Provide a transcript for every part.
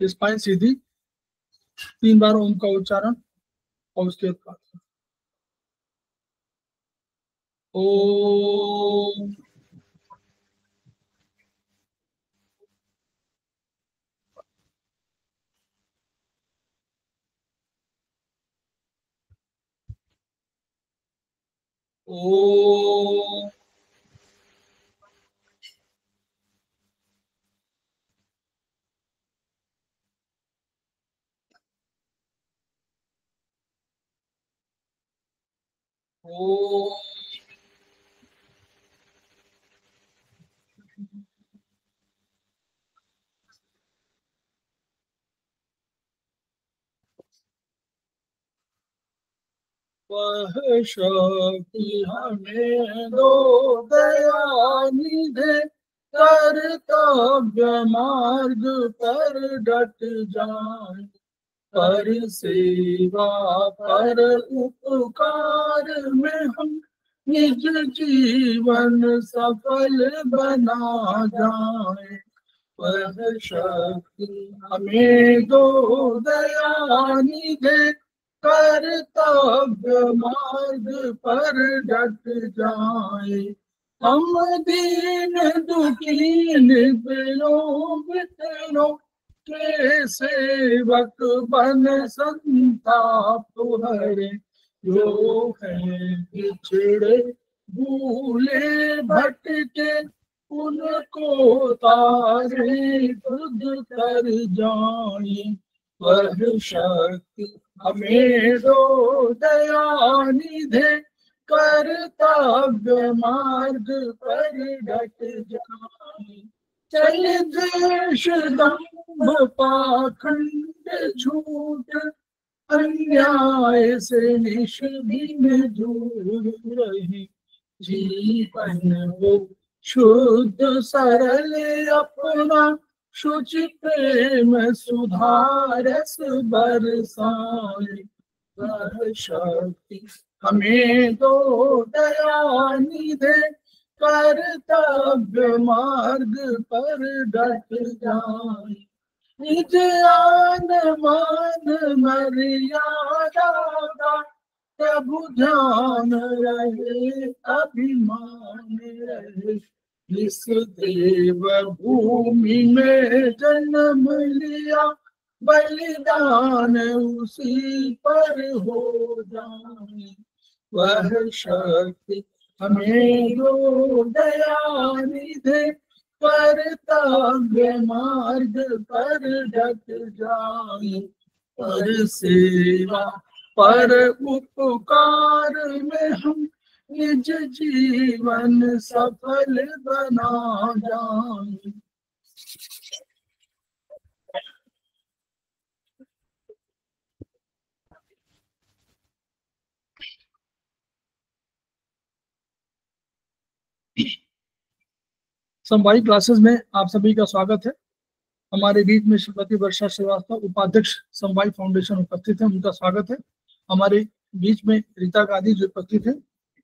Spine सीधी, 3 बार ओम का उच्चारण और उसके बाद ओम। ओम। ओम। वह शक्ति हमें दो दयानिधे, कर्तव्य मार्ग पर डट जाए, पर सेवा पर उपकार में हम निज जीवन सफल बना जाए। वह शक्ति हमें दो दयानिधे, कर्तव्य मार्ग पर डट जाए, हम दीन दुखी निर्भयों मित्रों के सेवक बन संताप हरे, जो है पिछड़े भूले भटके उनको तारे खुद कर जाए। वह शक्ति हमें दो दयानिधे, कर्तव्य मार्ग पर डट जाए, चल द्वेष दंभ पाखंड झूठ, अन्याय से निष्ठिन दूर रहे, जीवन हो शुद्ध सरल अपना, शुचि प्रेम सुधारस बरसाए। वह शक्ति हमें दो दयानिधे, कर्तव्य मार्ग पर डट जाए, निज आन मान मर्यादा का प्रभु ध्यान रहे, अभिमान रहे, इस देव भूमि में जन्म लिया, बलिदान उसी पर हो जाए। वह शक्ति हमें दो दयानिधे, कर्तव्य मार्ग पर डट जाए, पर सेवा पर उपकार में हम निज जीवन सफल बना जाए। समवायी क्लासेस में आप सभी का स्वागत है। हमारे बीच में श्रीमती वर्षा श्रीवास्तव, उपाध्यक्ष समवायी फाउंडेशन, उपस्थित है, उनका स्वागत है। हमारे बीच में रीता गांधी जो उपस्थित है,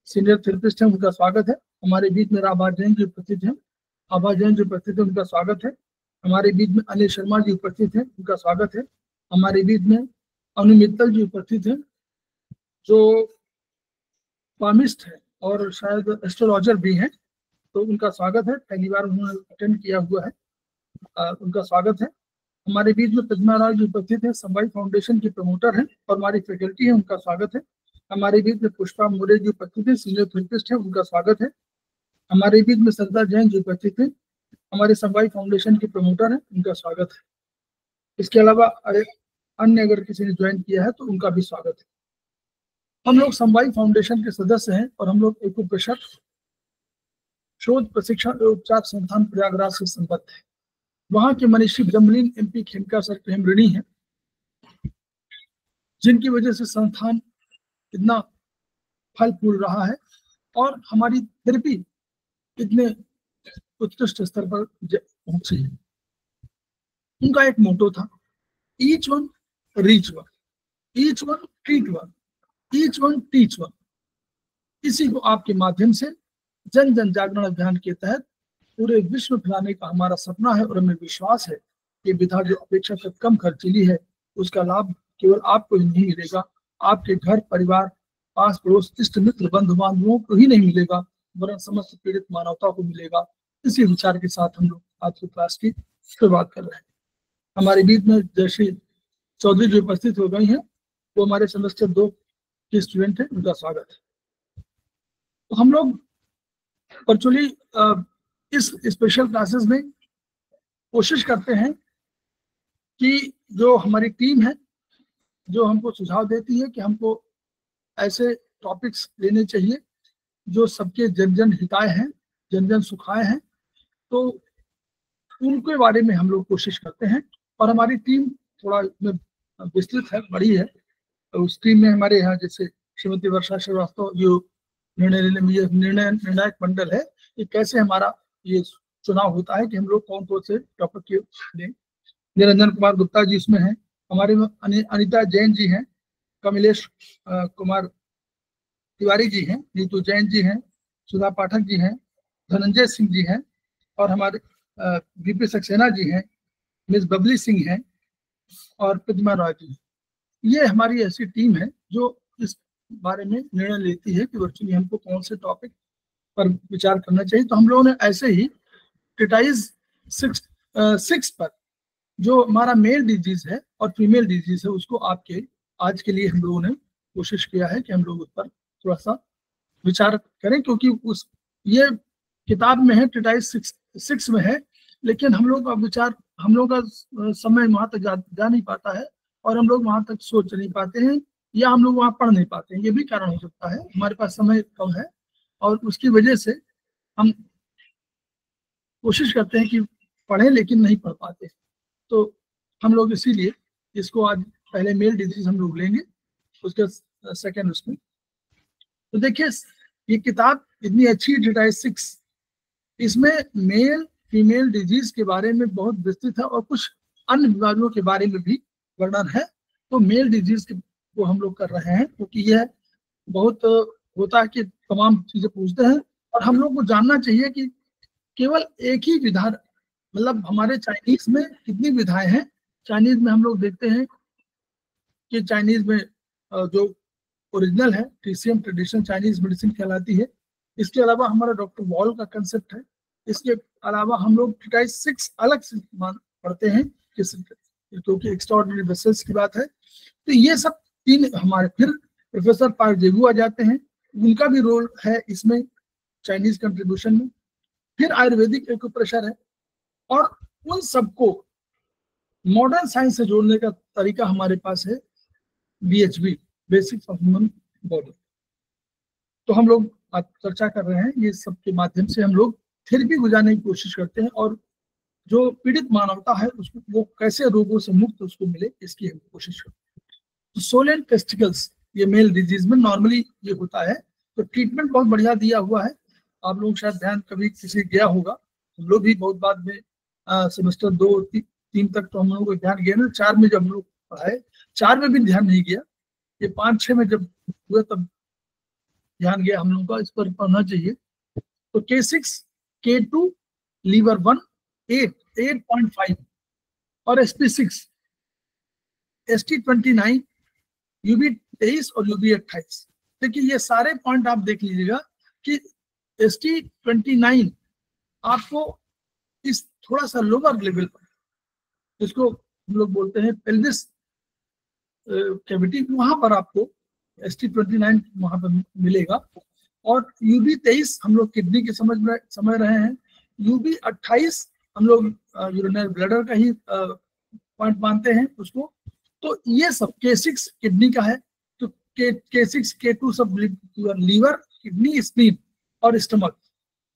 सीनियर थेरेपिस्ट है, उनका स्वागत है। हमारे बीच में आभा जैन जी उपस्थित है, आभा जैन जो उपस्थित है, उनका स्वागत है। हमारे बीच में अनिल शर्मा जी उपस्थित है, उनका स्वागत है। हमारे बीच में अनु मित्तल जी उपस्थित है, जो पामिस्ट है और शायद एस्ट्रोलॉजर भी हैं, तो उनका स्वागत है। पहली बार उन्होंने अटेंड किया हुआ है, उनका स्वागत है। हमारे बीच में पद्मा राज जी उपस्थित है, समवायी फाउंडेशन की प्रमोटर हैं और हमारी फैकल्टी है, उनका स्वागत है। हमारे बीच में पुष्पा मोरे जी उपस्थित है, सीनियर थेरेपिस्ट है, उनका स्वागत है। हमारे बीच में सरदार जैन जी उपस्थित है, हमारे समवायी फाउंडेशन के प्रमोटर हैं, उनका स्वागत है। इसके अलावा अन्य अगर किसी ने ज्वाइन किया है तो उनका भी स्वागत है। हम लोग समवायी फाउंडेशन के सदस्य हैं और हम लोग एक उपनिषद शोध प्रशिक्षण और उपचार संस्थान प्रयागराज से संबद्ध है। वहां के मनीषी ब्रह्मलीन MP खेमका सर प्रेम ऋणी है, जिनकी वजह से संस्थान इतना फल फूल रहा है और हमारी थेरेपी इतने उत्कृष्ट स्तर पर पहुंची है। उनका एक मोटो था, each one reach one, each one treat one, each one teach one. इसी को आपके माध्यम से जन जन जागरण अभियान के तहत पूरे विश्व में फैलाने का हमारा सपना है और हमें विश्वास है ये विधा जो अपेक्षाकृत कम खर्चीली है, उसका लाभ केवल आपको ही नहीं मिलेगा, आपके घर परिवार, पास पड़ोस, इष्ट मित्र, बंधु बांधवों को ही नहीं मिलेगा, वरन समस्त पीड़ित मानवता को मिलेगा। इसी विचार के साथ हम लोग आज की क्लास की शुरुआत कर रहे हैं। हमारे बीच में जैसे चौधरी जो उपस्थित हो गई हैं, वो हमारे सेमेस्टर 2 के स्टूडेंट हैं, उनका स्वागत है। तो हम लोग वर्चुअली इस स्पेशल क्लासेस में कोशिश करते हैं कि जो हमारी टीम है, जो हमको सुझाव देती है कि हमको ऐसे टॉपिक्स लेने चाहिए जो सबके जन जन हिताय हैं, जन जन सुखाय हैं, तो उनके बारे में हम लोग कोशिश करते हैं। और हमारी टीम थोड़ा विस्तृत है, बड़ी है। तो उस टीम में हमारे यहाँ जैसे श्रीमती वर्षा श्रीवास्तव जो निर्णायक मंडल है, कि कैसे हमारा ये चुनाव होता है कि हम लोग कौन कौन से टॉपिक के लें। निरंजन कुमार गुप्ता जी इसमें हैं, हमारे अनिता जैन जी हैं, कमलेश कुमार तिवारी जी हैं, नीतू जैन जी हैं, सुधा पाठक जी हैं, धनंजय सिंह जी हैं, और हमारे बीपी सक्सेना जी हैं, मिस बबली सिंह हैं, और प्रतिमा रॉय जी। ये हमारी ऐसी टीम है जो इस बारे में निर्णय लेती है कि वर्चुअली हमको कौन से टॉपिक पर विचार करना चाहिए। तो हम लोगों ने ऐसे ही ट्रीटाइज 6 पर जो हमारा मेल डिजीज है और फीमेल डिजीज है, उसको आपके आज के लिए हम लोगों ने कोशिश किया है कि हम लोग उस पर थोड़ा सा विचार करें, क्योंकि उस ये किताब में है, ट्रीटाइज 6 में है, लेकिन हम लोग का विचार, हम लोग का समय वहां तक जा नहीं पाता है, और हम लोग वहां तक सोच नहीं पाते हैं, या हम लोग वहां पढ़ नहीं पाते हैं। ये भी कारण हो सकता है, हमारे पास समय कम है, और उसकी वजह से हम कोशिश करते हैं कि पढ़ें लेकिन नहीं पढ़ पाते। तो हम लोग इसीलिए इसको आज पहले मेल डिजीज हम लोग लेंगे, उसके सेकेंड उसमें। तो देखिए, ये किताब इतनी अच्छी ट्रीटाइज 6, इसमें मेल फीमेल डिजीज के बारे में बहुत विस्तृत है, और कुछ अन्य बीमारियों के बारे में भी वर्णन है। तो मेल डिजीज को हम लोग कर रहे हैं, क्योंकि यह बहुत होता है कि तमाम चीजें पूछते हैं, और हम लोग को जानना चाहिए कि केवल एक ही विधा, मतलब हमारे चाइनीज में कितनी विधाएं हैं। चाइनीज में हम लोग देखते हैं कि चाइनीज में जो ओरिजिनल है, TCM ट्रेडिशनल चाइनीज मेडिसिन कहलाती है। इसके अलावा हमारा डॉक्टर वॉल का कंसेप्ट है। इसके अलावा हम लोग ट्रीटाइज 6 अलग से पढ़ते हैं, क्योंकि एक्स्ट्राऑर्डिनरी वेसल्स की बात है। तो ये सब 3 हमारे, फिर प्रोफेसर पार्क जेगू आ जाते हैं, उनका भी रोल है इसमें चाइनीज कंट्रीब्यूशन में। फिर आयुर्वेदिक एक्यूप्रेशर है, और उन सबको मॉडर्न साइंस से जोड़ने का तरीका हमारे पास है BHB, basics of human body. तो हम लोग आज चर्चा कर रहे हैं, ये सब के माध्यम से हम लोग थेरेपी गुजारने की कोशिश करते हैं, और जो पीड़ित मानवता है उसको, वो कैसे रोगों से मुक्त उसको मिले, इसकी हम कोशिश करते हैं। तो सोलन टेस्टिकल्स, ये मेल डिजीज में नॉर्मली ये होता है। तो ट्रीटमेंट बहुत बढ़िया दिया हुआ है, आप लोग शायद ध्यान कभी किसी गया होगा, हम लोग भी बहुत बाद में सेमेस्टर 2-3 तक तो हम लोगों को ध्यान गया ना। 4 में जब हम लोग पढ़ाए, 4 में भी ध्यान नहीं गया, ये 5-6 में जब हुआ तब ध्यान गया हम लोगों का, इस पर पढ़ना चाहिए। तो K6, K2, लीवर 1, 8.5, और SP6, ST29, UB23 और UB28। देखिए, ये सारे पॉइंट आप देख लीजिएगा कि ST29 आपको इस थोड़ा सा लोअर लेवल पर, जिसको हम लोग बोलते हैं पेल्विस कैविटी, वहां पर आपको ST29 वहां पर मिलेगा। और UB23 हम लोग किडनी के समझ रहे हैं। UB28 हम लोग यूरिनरी ब्लैडर का ही पॉइंट मानते हैं उसको। तो ये सब K6 किडनी का है, तो K6 K2 सब लीवर, किडनी, स्प्लीन और स्टमक।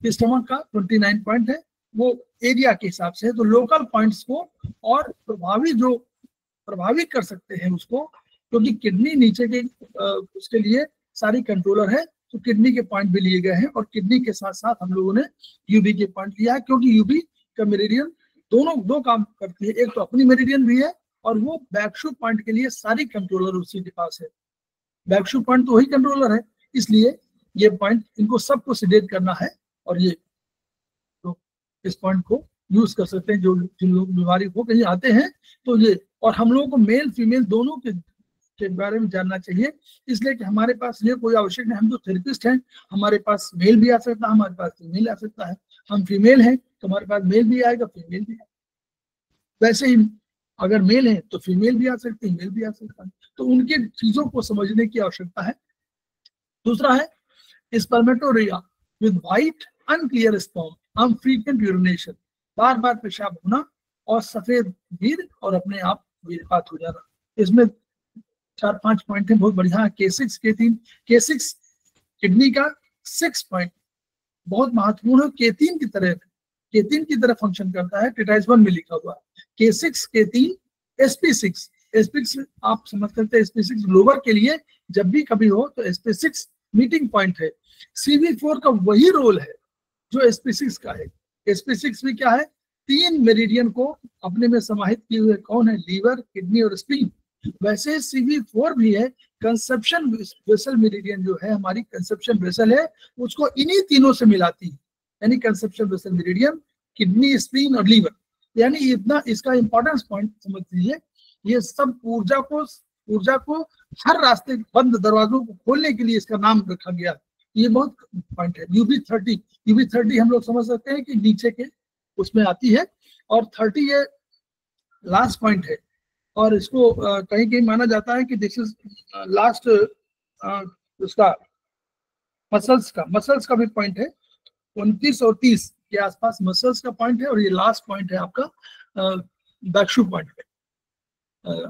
स्टमक का 29 पॉइंट है, वो एरिया के हिसाब से है। तो लोकल पॉइंट्स को और प्रभावित कर सकते हैं उसको, क्योंकि किडनी नीचे के उसके लिए सारी कंट्रोलर है, तो किडनी के पॉइंट भी लिए गए हैं, और किडनी के साथ साथ हम लोगों ने यूबी के पॉइंट लिया है, क्योंकि यूबी का मेरिडियन दो काम करती है। एक तो अपनी मेरिडियन भी है, और वो बैकशू पॉइंट के लिए सारी कंट्रोलर उसी के पास है। बैकशू पॉइंट तो वही कंट्रोलर है, इसलिए ये पॉइंट इनको सबको सिलेक्ट करना है, और ये तो इस पॉइंट को यूज कर सकते हैं, जो जिन लोग बीमारी हो कहीं आते हैं तो ये। और हम लोगों को मेल फीमेल दोनों के बारे में जानना चाहिए, इसलिए कि हमारे पास ये कोई आवश्यक नहीं, हम जो थेरेपिस्ट हैं हमारे पास मेल भी आ सकता है, हमारे पास फीमेल आ सकता है, हम फीमेल हैं तो हमारे पास मेल भी आएगा, फीमेल भी आएगा। वैसे ही अगर मेल है तो फीमेल भी आ सकती है, मेल भी आ सकता है, तो उनके चीजों को समझने की आवश्यकता है। दूसरा है spermatorrhoea with white unclear sperm, unfrequent urination, बार बार पेशाब होना और सफेद वीर और अपने आप वीरपात हो जाना। इसमें 4-5 पॉइंट है, बहुत बढ़िया। K6 K3 K6 किडनी का 6 पॉइंट बहुत महत्वपूर्ण है, K3 की तरह फंक्शन करता है, टिटाइस 1 में लिखा हुआ है। K6 K3 SP6 आप समझ सकते हैं, SP6 लोअर के लिए जब भी कभी हो तो SP6 मीटिंग पॉइंट है। CV4 का वही रोल है जो SP6 का है। SP6 में क्या है, 3 मेरिडियन को अपने में समाहित किए हुए कौन है, लीवर, किडनी और स्प्लीन। वैसे CV4 भी है, कंसेप्शन वेसल मेरिडियन जो है हमारी कंसेप्शन वेसल है, उसको इन्हीं तीनों से मिलाती है, यानी conception vessel meridian, kidney, spleen और लीवर। यानी इतना इसका इंपॉर्टेंस पॉइंट समझ लीजिए, ये सब ऊर्जा को हर रास्ते बंद दरवाजों को खोलने के लिए इसका नाम रखा गया। ये बहुत पॉइंट है। UB30 हम लोग समझ सकते हैं कि नीचे के उसमें आती है, और 30 ये लास्ट पॉइंट है, और इसको कहीं कहीं माना जाता है कि दिस इज लास्ट उसका मसल्स का भी पॉइंट है। 29 और 30 के आसपास मसल्स का पॉइंट है, और ये लास्ट पॉइंट है आपका बैकशू पॉइंट पे।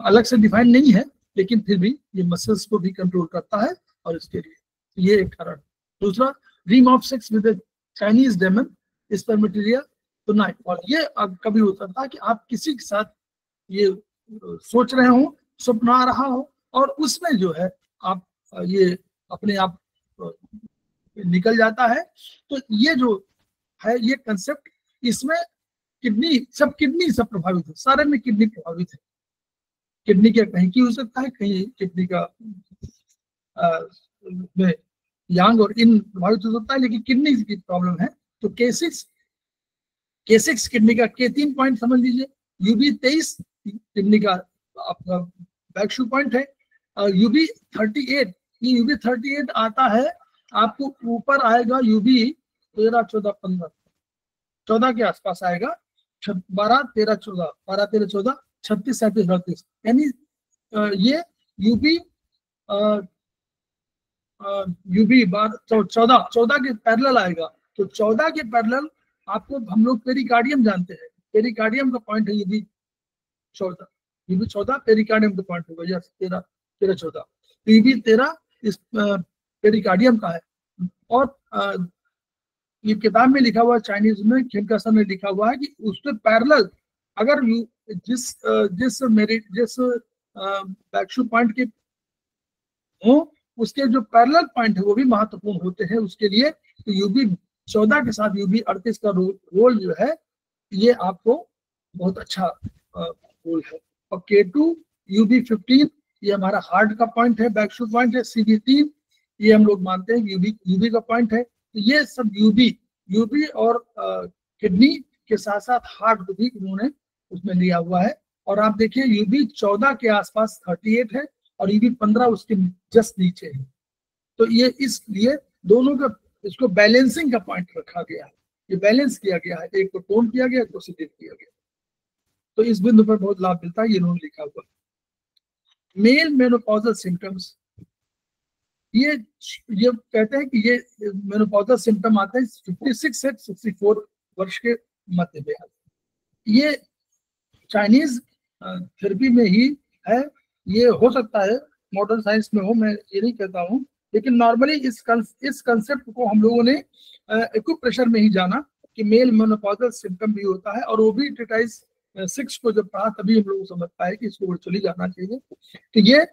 अलग से डिफाइन नहीं है, लेकिन फिर भी ये मसल्स को भी कंट्रोल करता है, और इसके लिए ये एक कारण। दूसरा, dream of sex with Chinese demon spermatorrhea tonight, और ये अब कभी होता था कि आप किसी के साथ ये सोच रहे हो, सपना आ रहा हो, और उसमें जो है आप ये अपने आप निकल जाता है। तो ये जो है ये कंसेप्ट, इसमें किडनी सब प्रभावित है, सारे में किडनी प्रभावित है। किडनी का कहीं की हो सकता है, कहीं किडनी का में यांग और इन प्रभावित हो सकता है, लेकिन किडनी की प्रॉब्लम है। तो K6 किडनी का K3 पॉइंट समझ लीजिए। UB23 किडनी का आपका बैकशू पॉइंट है। UB38, ये UB38 आता है आपको ऊपर आएगा, UB 13, 14, 15, 14 के आसपास आएगा, 12, 13, 14, 36, 37, 38, यानी ये UB 14 के पैरेलल आएगा। तो 14 के पैरेलल आपको हम लोग पेरिकार्डियम जानते हैं, पेरिकार्डियम का पॉइंट है UB 14 पेरिकार्डियम का पॉइंट होगा, यस 13, 14। तो UB 13 इस पेरिकार्डियम का है। और ये किताब में लिखा हुआ है, चाइनीज में खेमकासन ने लिखा हुआ है कि उसके पैरेलल अगर जिस बैकशू पॉइंट के हो, उसके जो पैरेलल पॉइंट है वो भी महत्वपूर्ण होते हैं उसके लिए। तो UB 14 के साथ UB 38 का रोल जो है, ये आपको बहुत अच्छा रोल है। और K2 UB 15 ये हमारा हार्ट का पॉइंट है, बैकशू पॉइंट है। CV3 ये हम लोग मानते हैं UB का पॉइंट है। तो ये सब UB और किडनी के साथ साथ हार्ट को भी उन्होंने उसमें लिया हुआ है। और आप देखिए UB 14 के आसपास 38 है, और UB 15 उसके जस्ट नीचे है। तो ये इसलिए दोनों का इसको बैलेंसिंग का पॉइंट रखा गया है, ये बैलेंस किया गया है, एक को टोन किया गया, एक को सिलेक्ट किया गया। तो इस बिंदु पर बहुत लाभ मिलता है, ये इन्होंने लिखा हुआ। मेल मेनोपॉजल सिम्टम्स, ये कहते हैं कि ये मेनोपॉजल सिम्टम आते हैं 56 से 64 वर्ष के मध्य में। ये चाइनीज थेरेपी में ही है, ये हो सकता है मॉडर्न साइंस में हो, मैं ये नहीं कहता हूँ, लेकिन नॉर्मली इस कंसेप्ट को हम लोगों ने एक्यूप्रेशर में ही जाना कि मेल मेनोपॉजल सिम्टम भी होता है। और वो भी टिटाइस 6 को जब पढ़ा तभी हम लोग समझ पाए कि इसको वर्चुअली जाना चाहिए। तो ये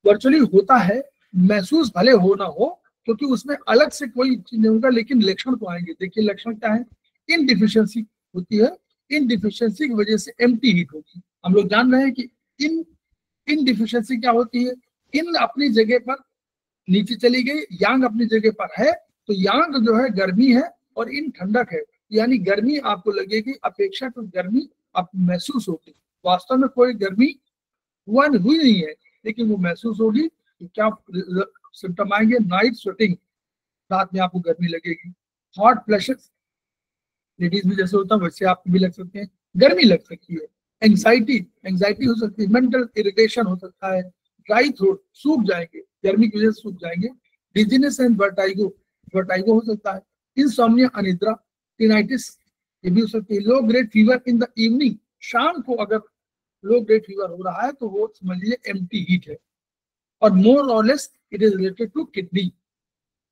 वर्चुअली होता है, महसूस भले हो ना हो, क्योंकि उसमें अलग से कोई चीज नहीं होगा, लेकिन लक्षण तो आएंगे। देखिए लक्षण क्या है, इनडिफिशियंसी होती है, इनडिफिशियंसी की वजह से एम्प्टी हीट होगी। हम लोग जान रहे हैं कि इनडिफिशियंसी क्या होती है, इन अपनी जगह पर नीचे चली गई, यांग अपनी जगह पर है, तो यांग जो है गर्मी है और इन ठंडक है। यानी गर्मी आपको लगेगी, अपेक्षाकृत गर्मी आपको महसूस होगी। वास्तव में कोई गर्मी हुई नहीं है, लेकिन वो महसूस होगी। क्या सिम्टम आएंगे? नाइट स्वेटिंग, रात में आपको गर्मी लगेगी। हॉट फ्लैशेस, लेडीज में जैसे होता है वैसे आपको भी लग सकते हैं, गर्मी लग सकती है। एंग्जाइटी हो सकती है, मेंटल इरिटेशन हो सकता है, ड्राई थ्रोट, सूख जाएंगे, गर्मी की वजह से सूख जाएंगे। डिजीनेस एंड वर्टाइगो हो सकता है। इंसोम्निया, अनिद्रा, टिनाइटिस, ये भी हो सकती है। Low grade fever in the evening, शाम को अगर लो ग्रेड फीवर हो रहा है तो वो समझ लीजिए एम्प्टी हीट है। और मोर और less it is related to kidney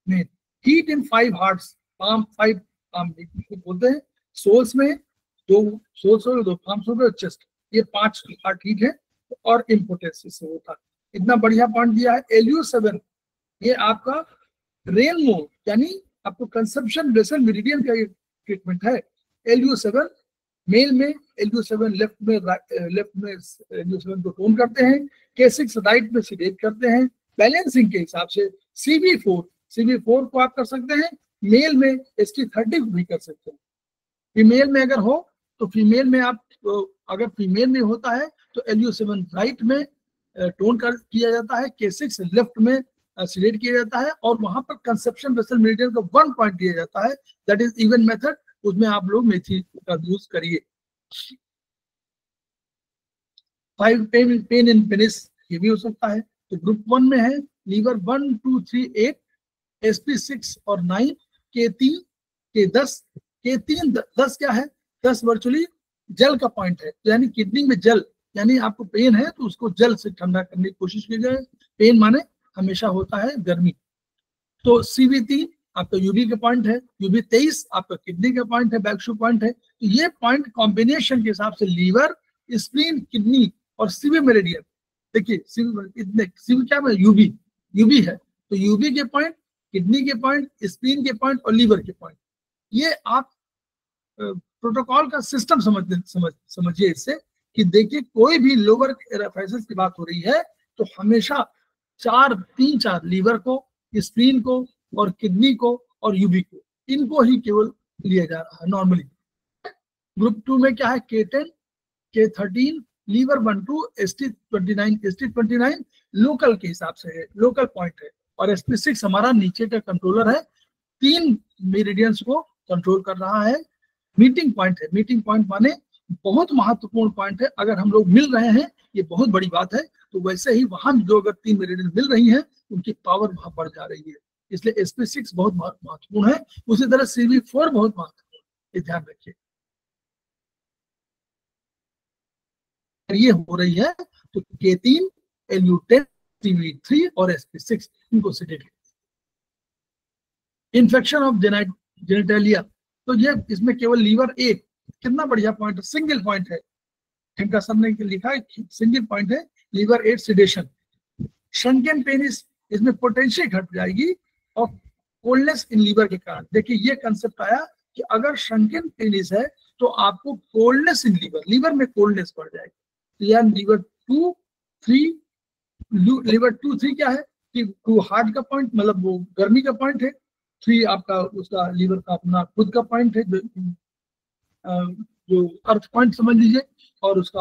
में। Heat in 5 hearts, palm 5 palm बोलते हैं। सोल्स में 2 सोल्स हो गए, 2 पाम्स हो गए, चेस्ट, ये 5 हार्ट हीट है। और इम्पोर्टेंस से होता है। इतना बढ़िया पॉइंट दिया है। LU7, ये आपका रेन मोड, यानी आपको कंसम्पशन वेसल मेरिडियन का ट्रीटमेंट है। LU7 मेल में, LU7 लेफ्ट में LU7 को टोन करते हैं। K6 राइट में सिलेक्ट करते हैं। बैलेंसिंग के हिसाब से CV4 को आप कर सकते हैं। मेल में ST30 भी कर सकते हैं। फीमेल में अगर हो तो फीमेल में आप, अगर फीमेल में होता है तो LU7 राइट में टोन कर किया जाता है, K6 लेफ्ट में सिलेक्ट किया जाता है। और वहां पर कंसेप्शन वेसल मेरिडियन का 1 पॉइंट दिया जाता है, दैट इज इवन मेथड। उसमें आप लोग मेथी का यूज करिए। 5 पेन इन पेनिस, ये भी हो सकता है। तो ग्रुप 1 में है लीवर 1, 2, 3, 8, SP6 और 9, K3, K10। K3 10 क्या है? 10 वर्चुअली जल का पॉइंट है, यानी किडनी में जल, यानी आपको पेन है तो उसको जल से ठंडा करने की कोशिश की जाए। पेन माने हमेशा होता है गर्मी। तो CV3 आपका यूबी का पॉइंट है, UB23 आपका किडनी का पॉइंट है, बैकशू पॉइंट है। तो ये पॉइंट कॉम्बिनेशन के हिसाब से लीवर, स्प्लीन, किडनी और सीवी मेरिडियन। देखिए सीवी क्या है? यूबी है। तो यूबी के पॉइंट, किडनी के पॉइंट, स्प्लीन के पॉइंट और लीवर के पॉइंट, ये आप प्रोटोकॉल का सिस्टम समझिए इससे, कि देखिए कोई भी लोअर एराफाइसिस की बात हो रही है तो हमेशा 4 लीवर को, स्प्लीन को और किडनी को और यूबी को, इनको ही केवल लिया जा रहा है नॉर्मली। ग्रुप 2 में क्या है? K10, K13, liver 1, 2, ST29 local के हिसाब से है, लोकल पॉइंट है। और SP6 हमारा नीचे का कंट्रोलर है, 3 मेरिडियंस को कंट्रोल कर रहा है। मीटिंग पॉइंट है, मीटिंग पॉइंट माने बहुत महत्वपूर्ण पॉइंट है। अगर हम लोग मिल रहे हैं, ये बहुत बड़ी बात है। तो वैसे ही वहां जो अगर 3 मेरिडियन मिल रही है, उनकी पावर वहां बढ़ जा रही है। इसलिए SP6 बहुत महत्वपूर्ण है। उसी तरह CV4 बहुत महत्वपूर्ण है, ये ध्यान रखिए। ये हो रही है तो K3, LU10, CV3 और SP6 इनको सिलेक्ट। इन्फेक्शन ऑफ जेनेटेलिया, तो ये इसमें केवल लीवर 1, कितना बढ़िया पॉइंट है, सिंगल पॉइंट है। इनका सर ने लिखा है सिंगल पॉइंट है, लीवर 8 सिडेशन। शंकन पेनिस, इसमें पोटेंशियल घट जाएगी और कोल्डनेस इन लीवर के कारण। देखिए ये कंसेप्ट आया कि अगर शंकन पेनिस है तो आपको कोल्डनेस इन लीवर में कोल्डनेस बढ़ जाएगी। यार लीवर 2, 3, लीवर 2, 3 क्या है कि 2 हार्ट का पॉइंट, मतलब वो गर्मी का पॉइंट है। 3 आपका उसका लीवर का अपना खुद का पॉइंट है, जो अर्थ पॉइंट समझ लीजिए, और उसका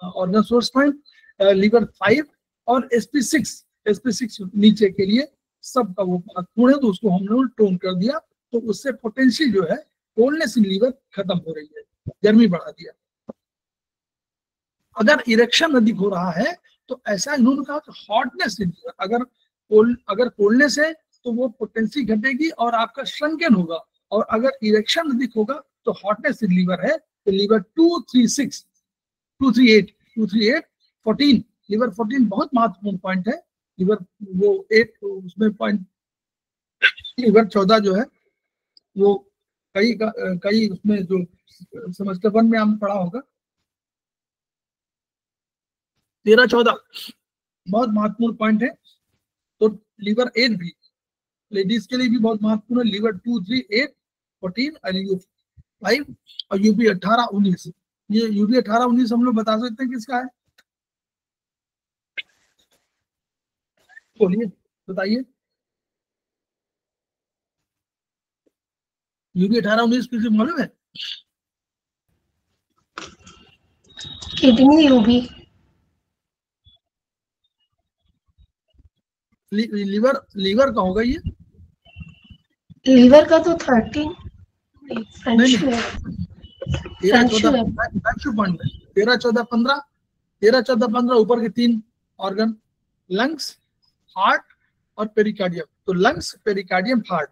ऑर्गन सोर्स पॉइंट। लीवर 5 और SP6 नीचे के लिए सबका वो महत्वपूर्ण है, तो उसको हमने टोन कर दिया। तो उससे पोटेंशियल जो है कोल्डनेस इन लीवर खत्म हो रही है, गर्मी बढ़ा दिया। अगर इरेक्शन अधिक हो रहा है तो ऐसा इन्होंने कहा कि हॉटनेस इन लीवर, अगर कोल्डनेस है तो वो पोटेंसी घटेगी और आपका श्रंकन होगा। और अगर इरेक्शन अधिक होगा तो हॉटनेस इन लीवर है। तो लीवर 236, 238, 238, 14, लीवर 14 बहुत महत्वपूर्ण पॉइंट है। लीवर वो 8 उसमें पॉइंट, लीवर 14 जो है वो कई उसमें जो सेमेस्टर 1 में हम पढ़ा होगा, 13-14 बहुत महत्वपूर्ण पॉइंट है। तो लीवर 8 भी लेडीज के लिए भी बहुत महत्वपूर्ण है। लीवर 2, 3, 8, 14 और UB5 और UB18-19। ये UB18-19 हम लोग बता सकते हैं किसका है? बोलिए, बताइए। यूबी 18-19 किसी मालूम है? Kidney UV. लीवर लीवर का होगा ये? लीवर का तो 13 नहीं, 13 14 फ्रेंचुअल। पॉइंट है। 13 14 15, 13 14 15 ऊपर के 3 ऑर्गन, लंग्स, हार्ट और पेरिकार्डियम। तो लंग्स, पेरिकार्डियम, हार्ट,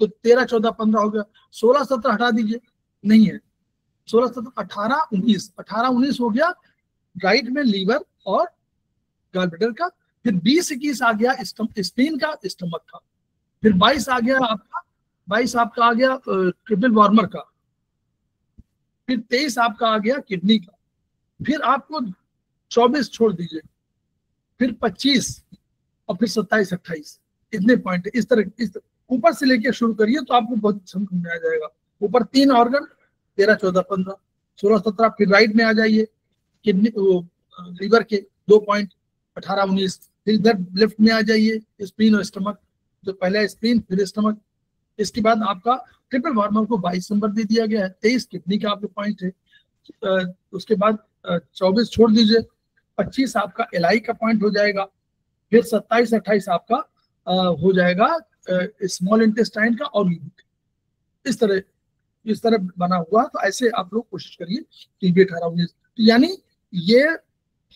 तो 13 14 15 हो गया। 16 17 हटा दीजिए, नहीं है। 16 17 18 19, 18 19 हो गया राइट में लीवर और गॉलब्लैडर का। फिर 20 21 आ गया स्प्लीन का, स्टमक का। फिर 22 आ गया आपका, 22 आपका आ गया ट्रिपल वार्मर का। फिर 23 आपका आ गया किडनी का। फिर आपको 24 छोड़ दीजिए, फिर 25 और फिर 27 28, इतने पॉइंट है। इस तरह ऊपर से लेके शुरू करिए तो आपको बहुत समझ में आ जाएगा। ऊपर 3 ऑर्गन, 13 14 15 16 17। फिर राइट में आ जाइए, किडनी वो लीवर के 2 पॉइंट 18 19। फिर इधर लेफ्ट में आ जाइए, स्प्लीन और स्टमक। तो पहले स्प्लीन फिर स्टमक। इसके बाद आपका ट्रिपल वार्मर को 22 नंबर दे दिया गया है। 23 किडनी का आपके पॉइंट है। उसके बाद 24 छोड़ दीजिए, 25 आपका एलआई का पॉइंट हो जाएगा। फिर 27 28 आपका हो जाएगा स्मॉल इंटेस्टाइन का और यूरिक। इस तरह बना हुआ। तो ऐसे आप लोग कोशिश करिए टीबी 18 19। तो यानी ये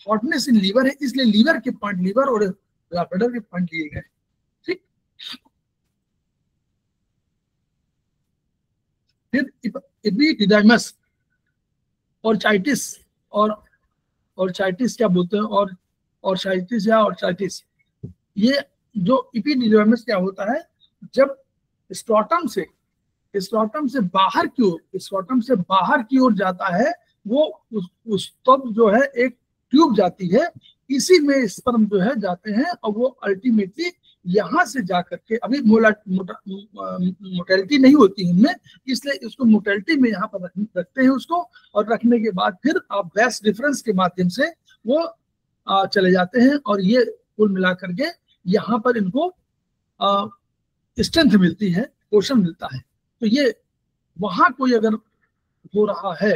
हॉटनेस इन लीवर है, इसलिए लीवर के पॉइंट, लीवर और गॉलब्लैडर के पॉइंट लिए गए। ठीक। फिर एपिडिडाइमस ऑर्चाइटिस और चाइटिस क्या बोलते हैं, और चाइटिस या ऑर्चाइटिस। ये जो एपिडिडाइमस क्या होता है, जब स्ट्रोटम से बाहर की ओर जाता है, वो उस तब जो है एक ट्यूब जाती है, इसी में स्पर्म जो है जाते हैं और वो अल्टीमेटली यहाँ से जाकर के, अभी मोटेलिटी नहीं होती है इनमें, इसलिए इसको मोटेलिटी में यहाँ पर रखते हैं उसको। और रखने के बाद फिर आप वैस डिफरेंस के माध्यम से वो चले जाते हैं और ये कुल मिलाकर के यहाँ पर इनको स्ट्रेंथ मिलती है, पोषण मिलता है। तो ये वहां कोई अगर हो रहा है,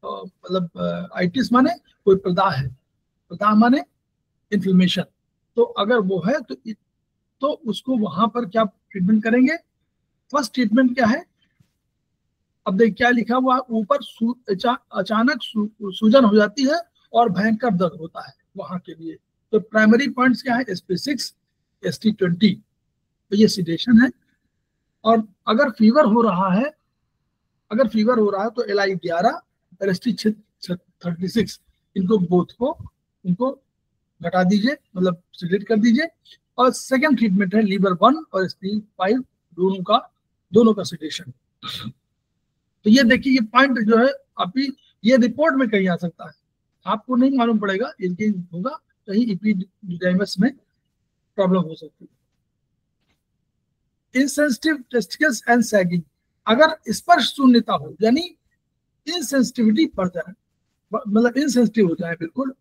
मतलब आइटिस माने कोई प्रदाह है, प्रदाह माने इन्फ्लेमेशन। तो अगर वो है तो उसको वहां पर क्या ट्रीटमेंट करेंगे? फर्स्ट ट्रीटमेंट क्या है? अब देख क्या लिखा हुआ ऊपर, अचानक सूजन हो जाती है और भयंकर दर्द होता है वहां के लिए। तो प्राइमरी पॉइंट्स क्या है? SP6, ST20, तो ये सिडेशन है। और अगर फीवर हो रहा है तो LI11 और ST36, इनको घटा दीजिए, मतलब सिलेक्ट कर दीजिए। और सेकंड ट्रीटमेंट है लीवर 1 और SP5, दोनों का सिडेशन। तो ये देखिए, ये पॉइंट जो है अभी ये रिपोर्ट में कहीं आ सकता है, आपको नहीं मालूम पड़ेगा, इनके होगा कहीं एपिडिडाइमस में प्रॉब्लम हो सकती है। इनसेंसिटिव टेस्टिकल्स एंड सैगिंग, अगर स्पर्श शून्यता हो, यानी इनसेंसिटिविटी बढ़ जाए, मतलब इनसेंसिटिव हो जाए, बिल्कुल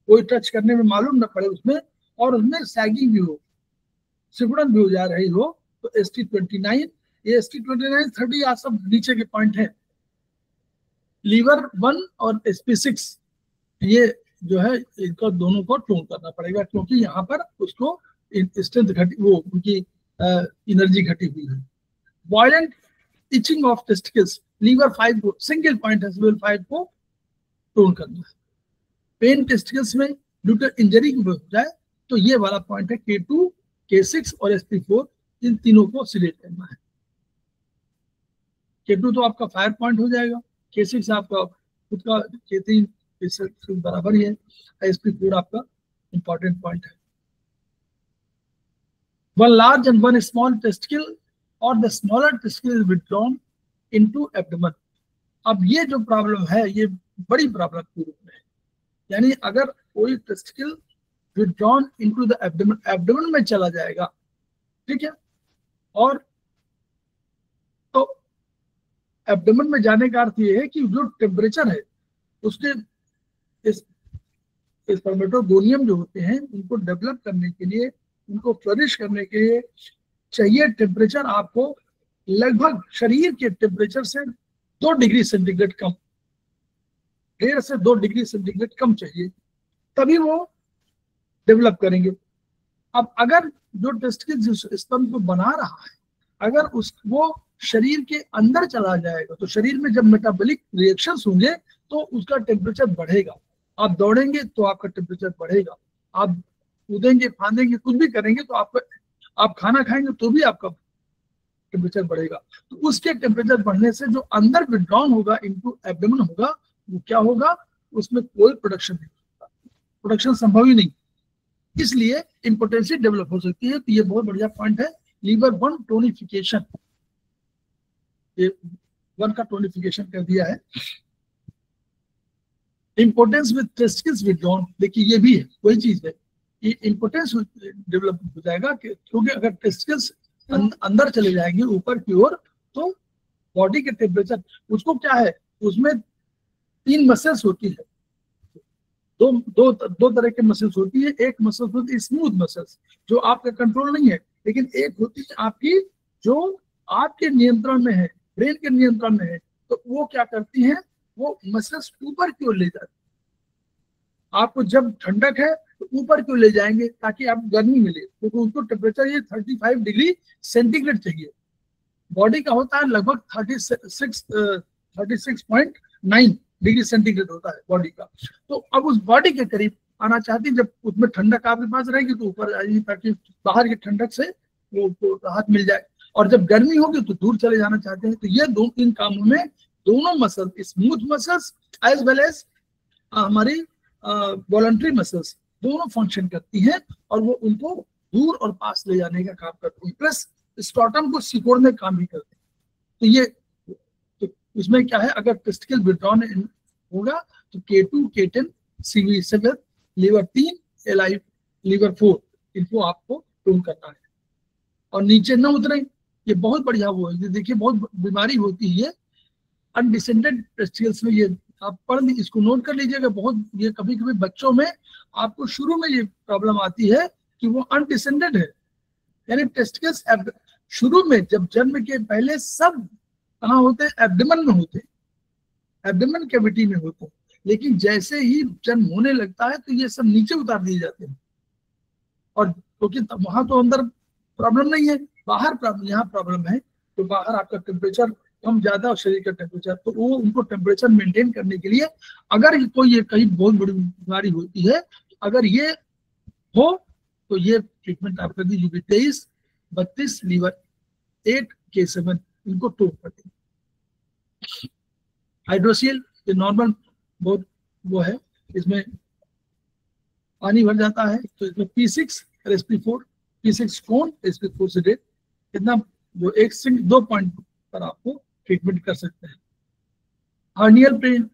कोई टच करने में मालूम न पड़े उसमें, और उसमें सैगिंग भी हो, सिकुड़न भी हो जा रही हो, तो ST29, ये ST29 30 या सब नीचे के पॉइंट है। लीवर 1 और SP6, ये जो है इनको दोनों को टोन करना पड़ेगा, क्योंकि यहाँ पर उसको स्ट्रेंथ घटी, वो उनकी एनर्जी घटी हुई है। Violent itching of testicles, liver 5 को, सिंगल पॉइंट है, लीवर 5 को टोन करना है। पेन टेस्टिकल्स में ड्यू टू इंजरी की हो जाए तो ये वाला पॉइंट है K2, K6 और SP4, इन तीनों को सिलेक्ट करना है। K2 तो आपका फायर पॉइंट हो जाएगा, K6 आपका खुद का, K3 बराबर ही है, SP4 आपका इंपॉर्टेंट पॉइंट है। One large and one small testicle और the smaller testicle is withdrawn into abdomen. अब ये जो प्रॉब्लम है, ये बड़ी प्रॉब्लम के रूप में है, यानी अगर कोई testicle withdrawn into the abdomen, abdomen में चला जाएगा, ठीक है, और तो एब्डोमेन में जाने का अर्थ ये है कि जो टेम्परेचर है उसके, इस स्पर्मेटोगोनियम जो होते हैं उनको डेवलप करने के लिए, उनको फ्लरिश करने के लिए चाहिए टेम्परेचर आपको लगभग शरीर के टेम्परेचर से 2 डिग्री सेंटीग्रेड कम, 1.5 से 2 डिग्री सेंटीग्रेड कम चाहिए, तभी वो डेवलप करेंगे। अब अगर जो टेस्टिकल जिस स्तन को बना रहा है, अगर वो शरीर के अंदर चला जाएगा तो शरीर में जब मेटाबॉलिक रिएक्शंस होंगे तो उसका टेम्परेचर बढ़ेगा। आप दौड़ेंगे तो आपका टेम्परेचर बढ़ेगा, आप कूदेंगे फांदेंगे कुछ भी करेंगे तो आप खाना खाएंगे तो भी आपका टेम्परेचर बढ़ेगा। तो उसके टेम्परेचर बढ़ने से जो अंदर विड्रॉन होगा इनटू एब्डोमेन होगा, वो क्या होगा, उसमें कोई प्रोडक्शन नहीं होगा, प्रोडक्शन संभव ही नहीं, इसलिए इम्पोटेंसी डेवलप हो सकती है। तो ये बहुत बढ़िया पॉइंट है। लीवर 1 टोनिफिकेशन, ये 1 का टोनिफिकेशन कर दिया है। इम्पोर्टेंस विद टेस्टिकल्स विड्रॉन, देखिए ये भी है वही चीज है, ये इम्पोर्टेंस डेवलप हो जाएगा क्योंकि अगर टेस्टिकल्स अंदर चले जाएंगे ऊपर की ओर तो बॉडी के टेम्परेचर, उसको क्या है, उसमें 3 मसल्स होती है, दो तरह के मसल्स होती है। एक मसल्स होती है स्मूथ मसल्स जो आपका कंट्रोल नहीं है, लेकिन एक होती है आपकी जो आपके नियंत्रण में है, ब्रेन के नियंत्रण में है। तो वो क्या करती है, वो मसल्स ऊपर की ओर ले जाती है। आपको जब ठंडक है तो ऊपर की ओर ले जाएंगे ताकि आपको गर्मी मिले, क्योंकि उनको टेम्परेचर ये 35 डिग्री सेंटीग्रेड चाहिए। बॉडी का होता है लगभग 36.9 डिग्री सेंटीग्रेड होता है बॉडी का। तो अब उस बॉडी के करीब आना चाहती है, जब उसमें ठंडक आपके पास रहेगी तो ऊपर आएगी ताकि बाहर की ठंडक से वो राहत मिल जाए, और जब गर्मी होगी तो दूर चले जाना चाहते हैं। तो ये 2-3 कामों में दोनों muscle, smooth muscles as well as हमारी वॉलंटरी मसल्स, दोनों फंक्शन करती हैं और वो उनको दूर और पास ले जाने का काम करती हैं, प्लस स्टॉटम को सिकोड़ने का काम भी करते हैं। तो ये तो इसमें क्या है, अगर टेस्टिकल विड्रॉन होगा तो K2, K10, CV7, liver 3, LI liver 4, इनको आपको टून करना है और नीचे न उतरे। ये बहुत बढ़िया वो है, ये देखिए बहुत बीमारी होती है अनडिसेंडेड टेस्टिकल्स में, ये आप पढ़ इसको नोट कर लीजिएगा। बहुत ये कभी कभी बच्चों में आपको शुरू में ये प्रॉब्लम आती है कि वो अनडिसेंडेड है, यानी टेस्टिकल्स शुरू में जब जन्म के पहले सब कहाँ होते हैं, एब्डोमेन में होते हैं, एब्डोमेन कैविटी में होते हैं, लेकिन जैसे ही जन्म होने लगता है तो ये सब नीचे उतार दिए जाते हैं। और क्योंकि वहां तो अंदर प्रॉब्लम नहीं है, बाहर प्रॉब्लम, यहाँ प्रॉब्लम है। तो बाहर आपका टेम्परेचर कम ज्यादा और शरीर का टेम्परेचर, तो वो उनको टेम्परेचर मेंटेन करने के लिए अगर कोई ये कहीं बहुत बड़ी बीमारी होती है, अगर ये हो तो ये ट्रीटमेंट आप कर दीजिए। 23, 32, लीवर 8, K7 इनको टोन कर देंगे। हाइड्रोसील ये नॉर्मल बहुत वो है, इसमें पानी भर जाता है, तो इसमें P6 और SP4, P6 कोन, SP4 सेडेट, इतना वो 1 से 2 पॉइंट पर आपको ट्रीटमेंट कर सकते हैं। हार्नियल पेन,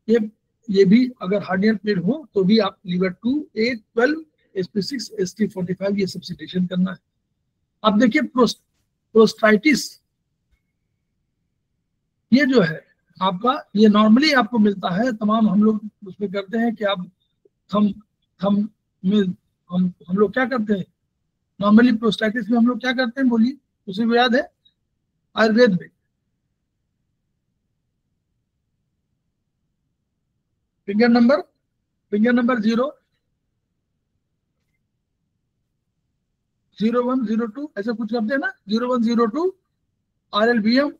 ये भी अगर हार्नियल पेन हो तो भी आप लीवर 2, 8, 12, SP6, ST45 ये सब्स्टिट्यूशन करना है। अब देखिए प्रोस्टाइटिस, ये जो है आपका, ये नॉर्मली आपको मिलता है, तमाम हम लोग उसमें करते हैं कि आप थम में हम लोग क्या करते हैं नॉर्मली प्रोस्टाइटिस में, हम लोग क्या करते हैं बोलिए, उसी को याद है आयुर्वेद में फिंगर नंबर 0, 01, 02 ऐसा कुछ करते हैं ना, 01, 02 RLBM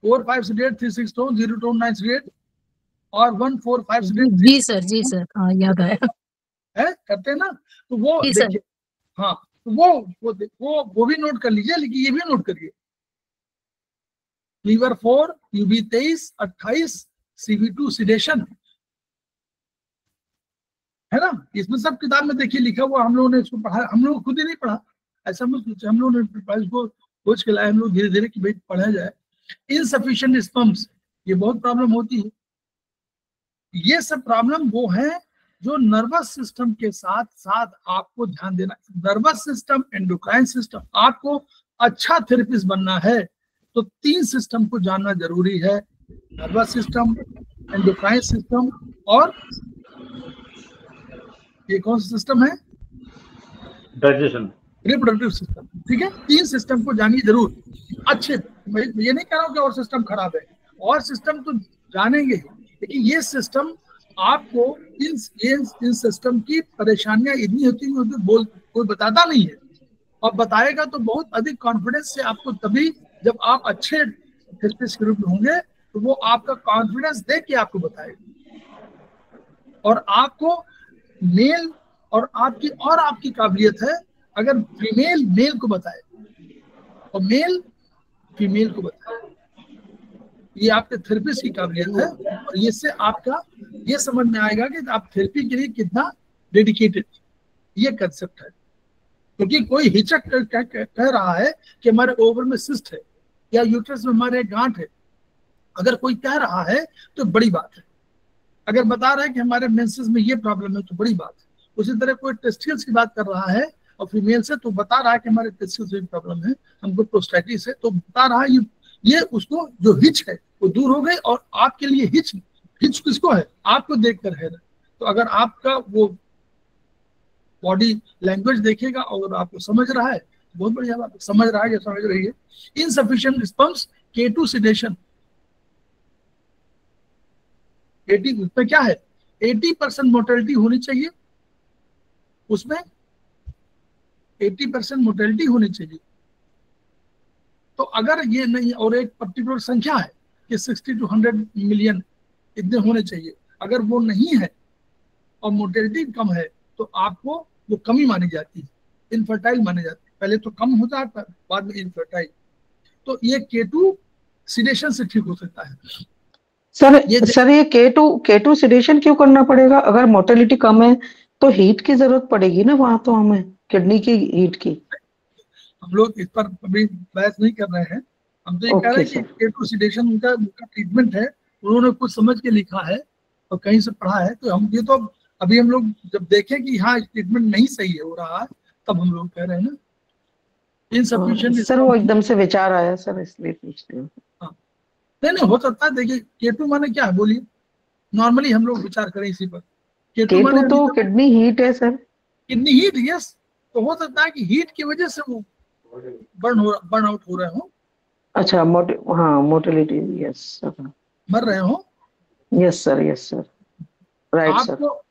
4, 5 sedate, 3, 6 tone, 0 tone, 9 sedate और 1, 4, 5 सेडेट। जी सर हाँ याद आया है, करते हैं ना। तो वो देखिए, हाँ तो वो भी नोट कर लीजिए, लेकिन ये भी नोट करिए, लीवर 4, UB 23, 28, CV2 सिडेशन, है ना। इसमें सब किताब में देखिए लिखा हुआ, हम लोगों ने इसको पढ़ा, हम लोग खुद ही नहीं पढ़ा, ऐसा मत सोचिए, हम लोगों ने इसको खोज के लाए, हम लोग धीरे धीरे कि भाई पढ़ा जाए। इनसफिशिएंट स्पर्म्स, ये बहुत प्रॉब्लम होती है। ये सब प्रॉब्लम वो है जो नर्वस सिस्टम के साथ साथ आपको ध्यान देना, नर्वस सिस्टम, एंडोक्राइन सिस्टम। आपको अच्छा थेरेपिस्ट बनना है तो 3 सिस्टम को जानना जरूरी है, नर्वस सिस्टम, एंडोक्राइन सिस्टम और ये कौन सा सिस्टम है, डाइजेशन रिप्रोडक्टिव सिस्टम, ठीक है। 3 सिस्टम को जानिए जरूर अच्छे। मैं ये नहीं कह रहा हूँ कि और सिस्टम खराब है, और सिस्टम तो जानेंगे, लेकिन ये सिस्टम आपको इन सिस्टम की परेशानियां इतनी होती है बोल कोई बताता नहीं है, और बताएगा तो बहुत अधिक कॉन्फिडेंस से आपको, तभी जब आप अच्छे थेरेपिस्ट के रूप में होंगे तो वो आपका कॉन्फिडेंस देख के आपको बताएगा। और आपको मेल और आपकी काबिलियत है, अगर फीमेल मेल को बताए और मेल फीमेल को बताए, ये आपके थेरेपिस्ट की काबिलियत है। और इससे आपका ये समझ में आएगा कि आप थेरेपी के लिए कितना डेडिकेटेड, ये कंसेप्ट है। क्योंकि कोई हिचक कह रहा है कि हमारे ओवर में सिस्ट है या यूट्रस में हमारे गांठ है, अगर कोई कह रहा है तो बड़ी बात है। अगर बता रहा है कि हमारे मेंसेस में ये प्रॉब्लम है तो बड़ी बात है। उसी तरह कोई टेस्टिकल्स की बात कर रहा है और फीमेल से, तो बता रहा है कि हमारे टेस्टिकल्स में प्रॉब्लम है, हमको प्रोस्टेटिस है, तो बता रहा है ये उसको जो हिच है वो दूर हो गई। और आपके लिए हिच किसको है? आपको देखकर है। तो अगर आपका वो बॉडी लैंग्वेज देखेगा और आपको समझ रहा है, बहुत बढ़िया बात है। समझ रहा है या समझ रही है। इनसफिशिएंट रिस्पांस, K2 सेडेशन, 80 उसमें क्या है, 80% मोर्टेलिटी होनी चाहिए, उसमें 80% मोर्टेलिटी होनी चाहिए। तो अगर ये नहीं, और एक पर्टिकुलर संख्या है कि 60 to 100 मिलियन इतने होने चाहिए, अगर वो नहीं है और मोर्टेलिटी कम है तो आपको वो कमी मानी जाती है, इनफर्टाइल माने जाती है। पहले तो कम होता है, बाद में इनफर्टाइल। तो ये K2 सिडेशन से ठीक हो सकता है। सर ये K2 सिडेशन क्यों करना पड़ेगा? अगर मोर्टेलिटी कम है तो हीट की जरूरत पड़ेगी ना वहां, तो हमें किडनी की हीट की। हम लोग इस पर अभी बहस नहीं कर रहे हैं। हम तो ये कह रहे हैं कि K2 सिडेशन उनका ट्रीटमेंट है, उन्होंने कुछ समझ के लिखा है और कहीं से पढ़ा है। तो हम ये तो अभी हम लोग जब देखें कि हाँ ट्रीटमेंट नहीं सही हो रहा है, तब हम लोग कह रहे हैं ना इनसफिशिएंट। सर वो एकदम से विचार आया सर, इसलिए पूछते हैं। हाँ, नहीं हो सकता है। देखिए K2 माने क्या है बोलिए, नॉर्मली हम लोग विचार करें इसी पर। K2 माने तो किडनी हीट है सर। Kidney heat, yes. तो हो सकता है कि हीट की वजह से वो बर्न आउट हो रहे हो। अच्छा, हाँ मोर्टेलिटी, यस सर, मर रहे हो। Yes sir, yes sir, right sir.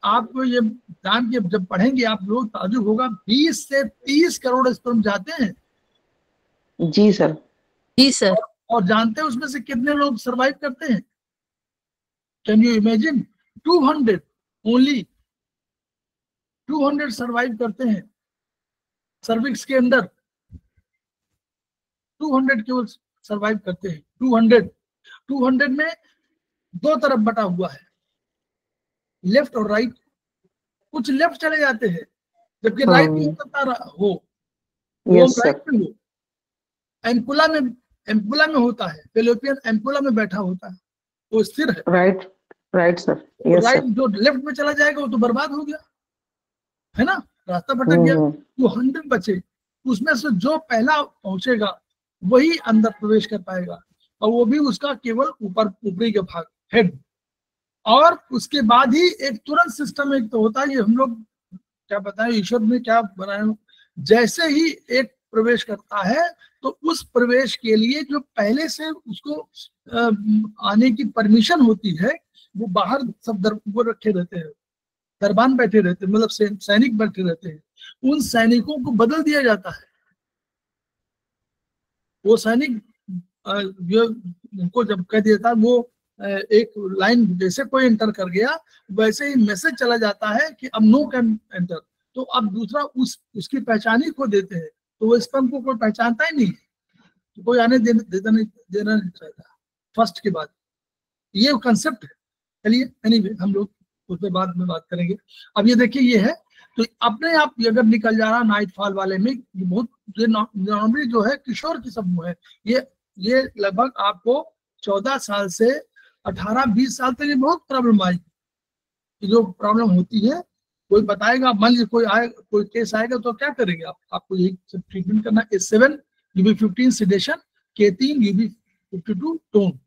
आपको ये जान के जब पढ़ेंगे आप लोग ताजुब होगा, 20 से 30 करोड़ स्पर्म जाते हैं। जी सर, जी सर। और जानते हैं उसमें से कितने लोग सरवाइव करते हैं? Can you imagine? 200 only 200 survive करते हैं सर्विक्स के अंदर। 200 केवल सरवाइव करते हैं। 200 में 2 तरफ बटा हुआ है, लेफ्ट और राइट। कुछ लेफ्ट चले जाते हैं जबकि राइट नहीं होता हो, वो राइट में हो। एम्पुला में होता है, फेलोपियन एम्पुला में बैठा होता है, वो स्थिर है। राइट सर, राइट जो लेफ्ट में चला जाएगा वो तो बर्बाद हो गया, है ना, रास्ता भटक गया। 200 बचे, उसमें से जो पहला पहुंचेगा वही अंदर प्रवेश कर पाएगा, और वो भी उसका केवल ऊपरी के भाग, हेड। और उसके बाद ही एक तुरंत सिस्टम एक तो होता है, ये हम लोग क्या बताएं ईश्वर ने क्या बनाया। जैसे ही एक प्रवेश करता है तो उस प्रवेश के लिए जो पहले से उसको आने की परमिशन होती है, वो बाहर सब वो रखे रहते हैं, दरबान बैठे रहते हैं, मतलब सैनिक बैठे रहते हैं। उन सैनिकों को बदल दिया जाता है। वो सैनिक उनको जब कह देता है, वो एक लाइन जैसे कोई एंटर कर गया वैसे ही मैसेज चला जाता है कि अब नो कैन एंटर। तो अब दूसरा उसकी पहचान ही खो देते हैं, तो वो स्पर्म को कोई पहचानता ही नहीं, तो कोई आने देना नहीं चाहता फर्स्ट के बाद। ये कंसेप्ट है। चलिए एनीवे हम लोग उस पर बाद में बात करेंगे। अब ये देखिए ये है, तो अपने आप अगर निकल जा रहा नाइट फॉल वाले में, ये बहुत नॉर्मली जो है किशोर की समूह है। ये लगभग आपको 14 साल से 18-20 साल तक ये बहुत प्रॉब्लम आई, जो प्रॉब्लम होती है। कोई बताएगा, मान लीजिए कोई केस आएगा तो क्या करेंगे आपको यही सब ट्रीटमेंट करना। S7 UB15 sedation, K3 UB52 tone.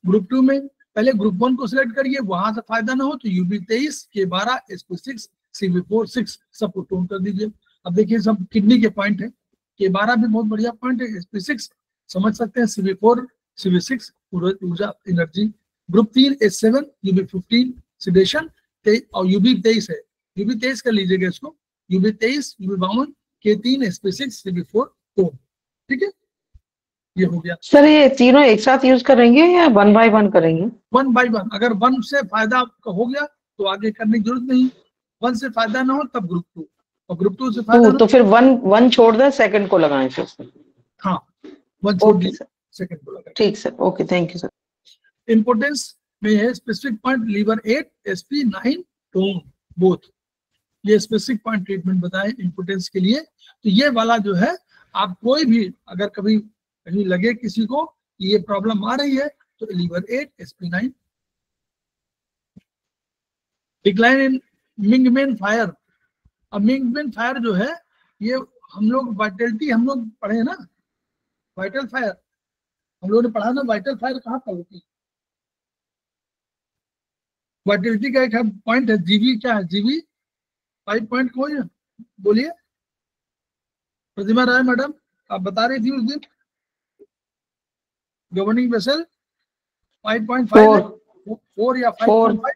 Group 2 में पहले ग्रुप 1 को सिलेक्ट करिए, वहां से फायदा ना हो तो UB23, K12, SP6, CV4 6 सबको टोन कर दीजिए। अब देखिए सब किडनी के पॉइंट है, K12 भी बहुत बढ़िया पॉइंट है, sp6 समझ सकते हैं, CV4 CV6 ऊर्जा energy, group 3 H7 UB15 sedation और UB23 है, UB23 कर लीजिएगा इसको, UB23 UB52 K3 sp6 CV4 tone. ठीक है, ये हो गया सर। ये तीनों एक साथ यूज करेंगे या 1 बाय 1 करेंगे? 1 बाय 1। अगर 1 से फायदा आपका हो गया तो आगे करने की जरूरत नहीं, 1 से फायदा ना हो तब ग्रुप 2, और ग्रुप 2 से फायदा ना तो फिर 1 छोड़ दें, सेकंड को लगाएं फिर से। हाँ 1 छोड़ ओके दीजिए, सर, सेकंड को लगाएं। ठीक sir, okay, thank you sir. Importance में है specific point liver 8 sp9 tone both, ये स्पेसिफिक पॉइंट ट्रीटमेंट बताएं इंपोर्टेंस के लिए। तो ये वाला जो है, आप कोई भी अगर कभी कहीं लगे किसी को कि ये प्रॉब्लम आ रही है तो liver 8 sp9। Decline in mingmen fire, अब मिंगमेन फायर जो है ये हम लोग वाइटलिटी हम लोग पढ़े हैं ना, वाइटल फायर हम लोगों ने पढ़ा ना, वाइटल फायर कहाँ पर होती है, वाइटलिटी का एक पॉइंट है जीवी, क्या है जीवी 5 पॉइंट को है, बोलिए प्रतिमा राय मैडम आप बता रही थी उस दिन, गवर्निंग वेसल 5.5 4 या 5.5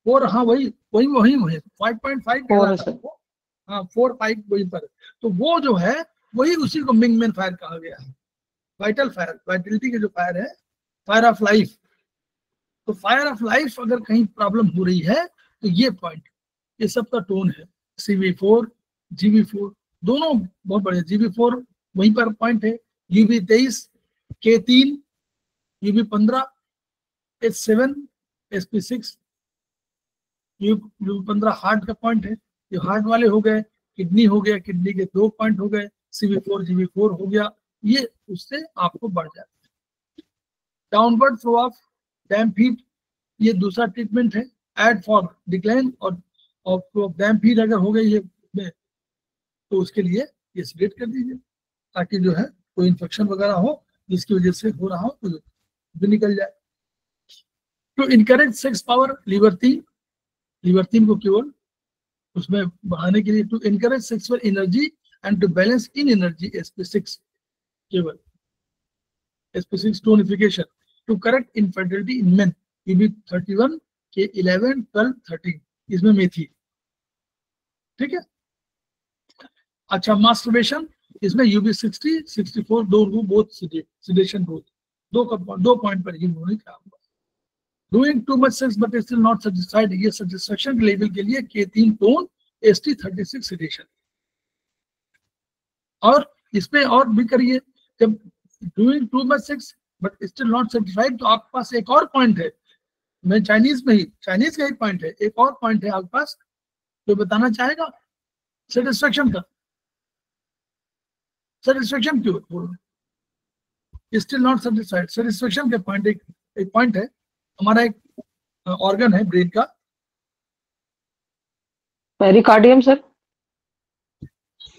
4, हाँ वही वही वही वही 5.5 कहलाता है वो, हाँ 4 5 वही पर, तो वो जो है वही उसी को मिंगमेन फायर कहा गया है। वाइटल फायर, वाइटलिटी के जो फायर है, फायर ऑफ लाइफ, तो फायर ऑफ लाइफ अगर कहीं प्रॉब्लम हो रही है तो ये पॉइंट, ये सबका टोन है, CV4 GB4 दोनों बहुत बढ़िया, GB4 वहीं पर पॉइंट है, UB23 K3 UB15 H7 sp6 UB15 heart का पॉइंट है, जो हार्ट वाले हो गए, किडनी हो गया, किडनी के 2 पॉइंट हो गए, CV4 GB4 हो गया, ये उससे आपको बढ़ जाता है। Downward flow of damp heat, ये दूसरा ट्रीटमेंट है, एड फॉर डिक्लाइन और फ्लो ऑफ डैम्प हीट अगर हो गई ये तो उसके लिए ये सिलेक्ट कर दीजिए, ताकि जो है कोई इन्फेक्शन वगैरह हो जिसकी वजह से हो रहा हो तो भी निकल जाए। तो इनकरेक्ट सेक्स पावर लीवर 3 को केवल उसमें बढ़ाने के लिए, to encourage sexual energy and to balance in energy sp6 केवल, sp6 tonification, to correct infertility in men UB31 के 11 12 13 इसमें मेथी। ठीक है, अच्छा मास्टरबेशन, इसमें UB60 64 दो बोथ सिडेशन बोथ, दो पॉइंट पर ही उन्होंने कहा। Doing too much sex but still not satisfied, ये सेटिस्फेक्शन के लेवल के लिए K3 टोन ST36 सिडेशन। और इसमें और भी करिए, जब doing too much sex but still not satisfied तो आपके पास एक और पॉइंट है, मैं चाइनीज का ही पॉइंट है, एक और पॉइंट है आपके पास जो बताना चाहेगा सेटिस्फेक्शन का। सेटिस्फेक्शन क्यों स्टिल नॉट सेटिस्फाइड, सेटिस्फेक्शन के पॉइंट एक पॉइंट है, हमारा एक ऑर्गन है ब्रेन का, pericardium sir,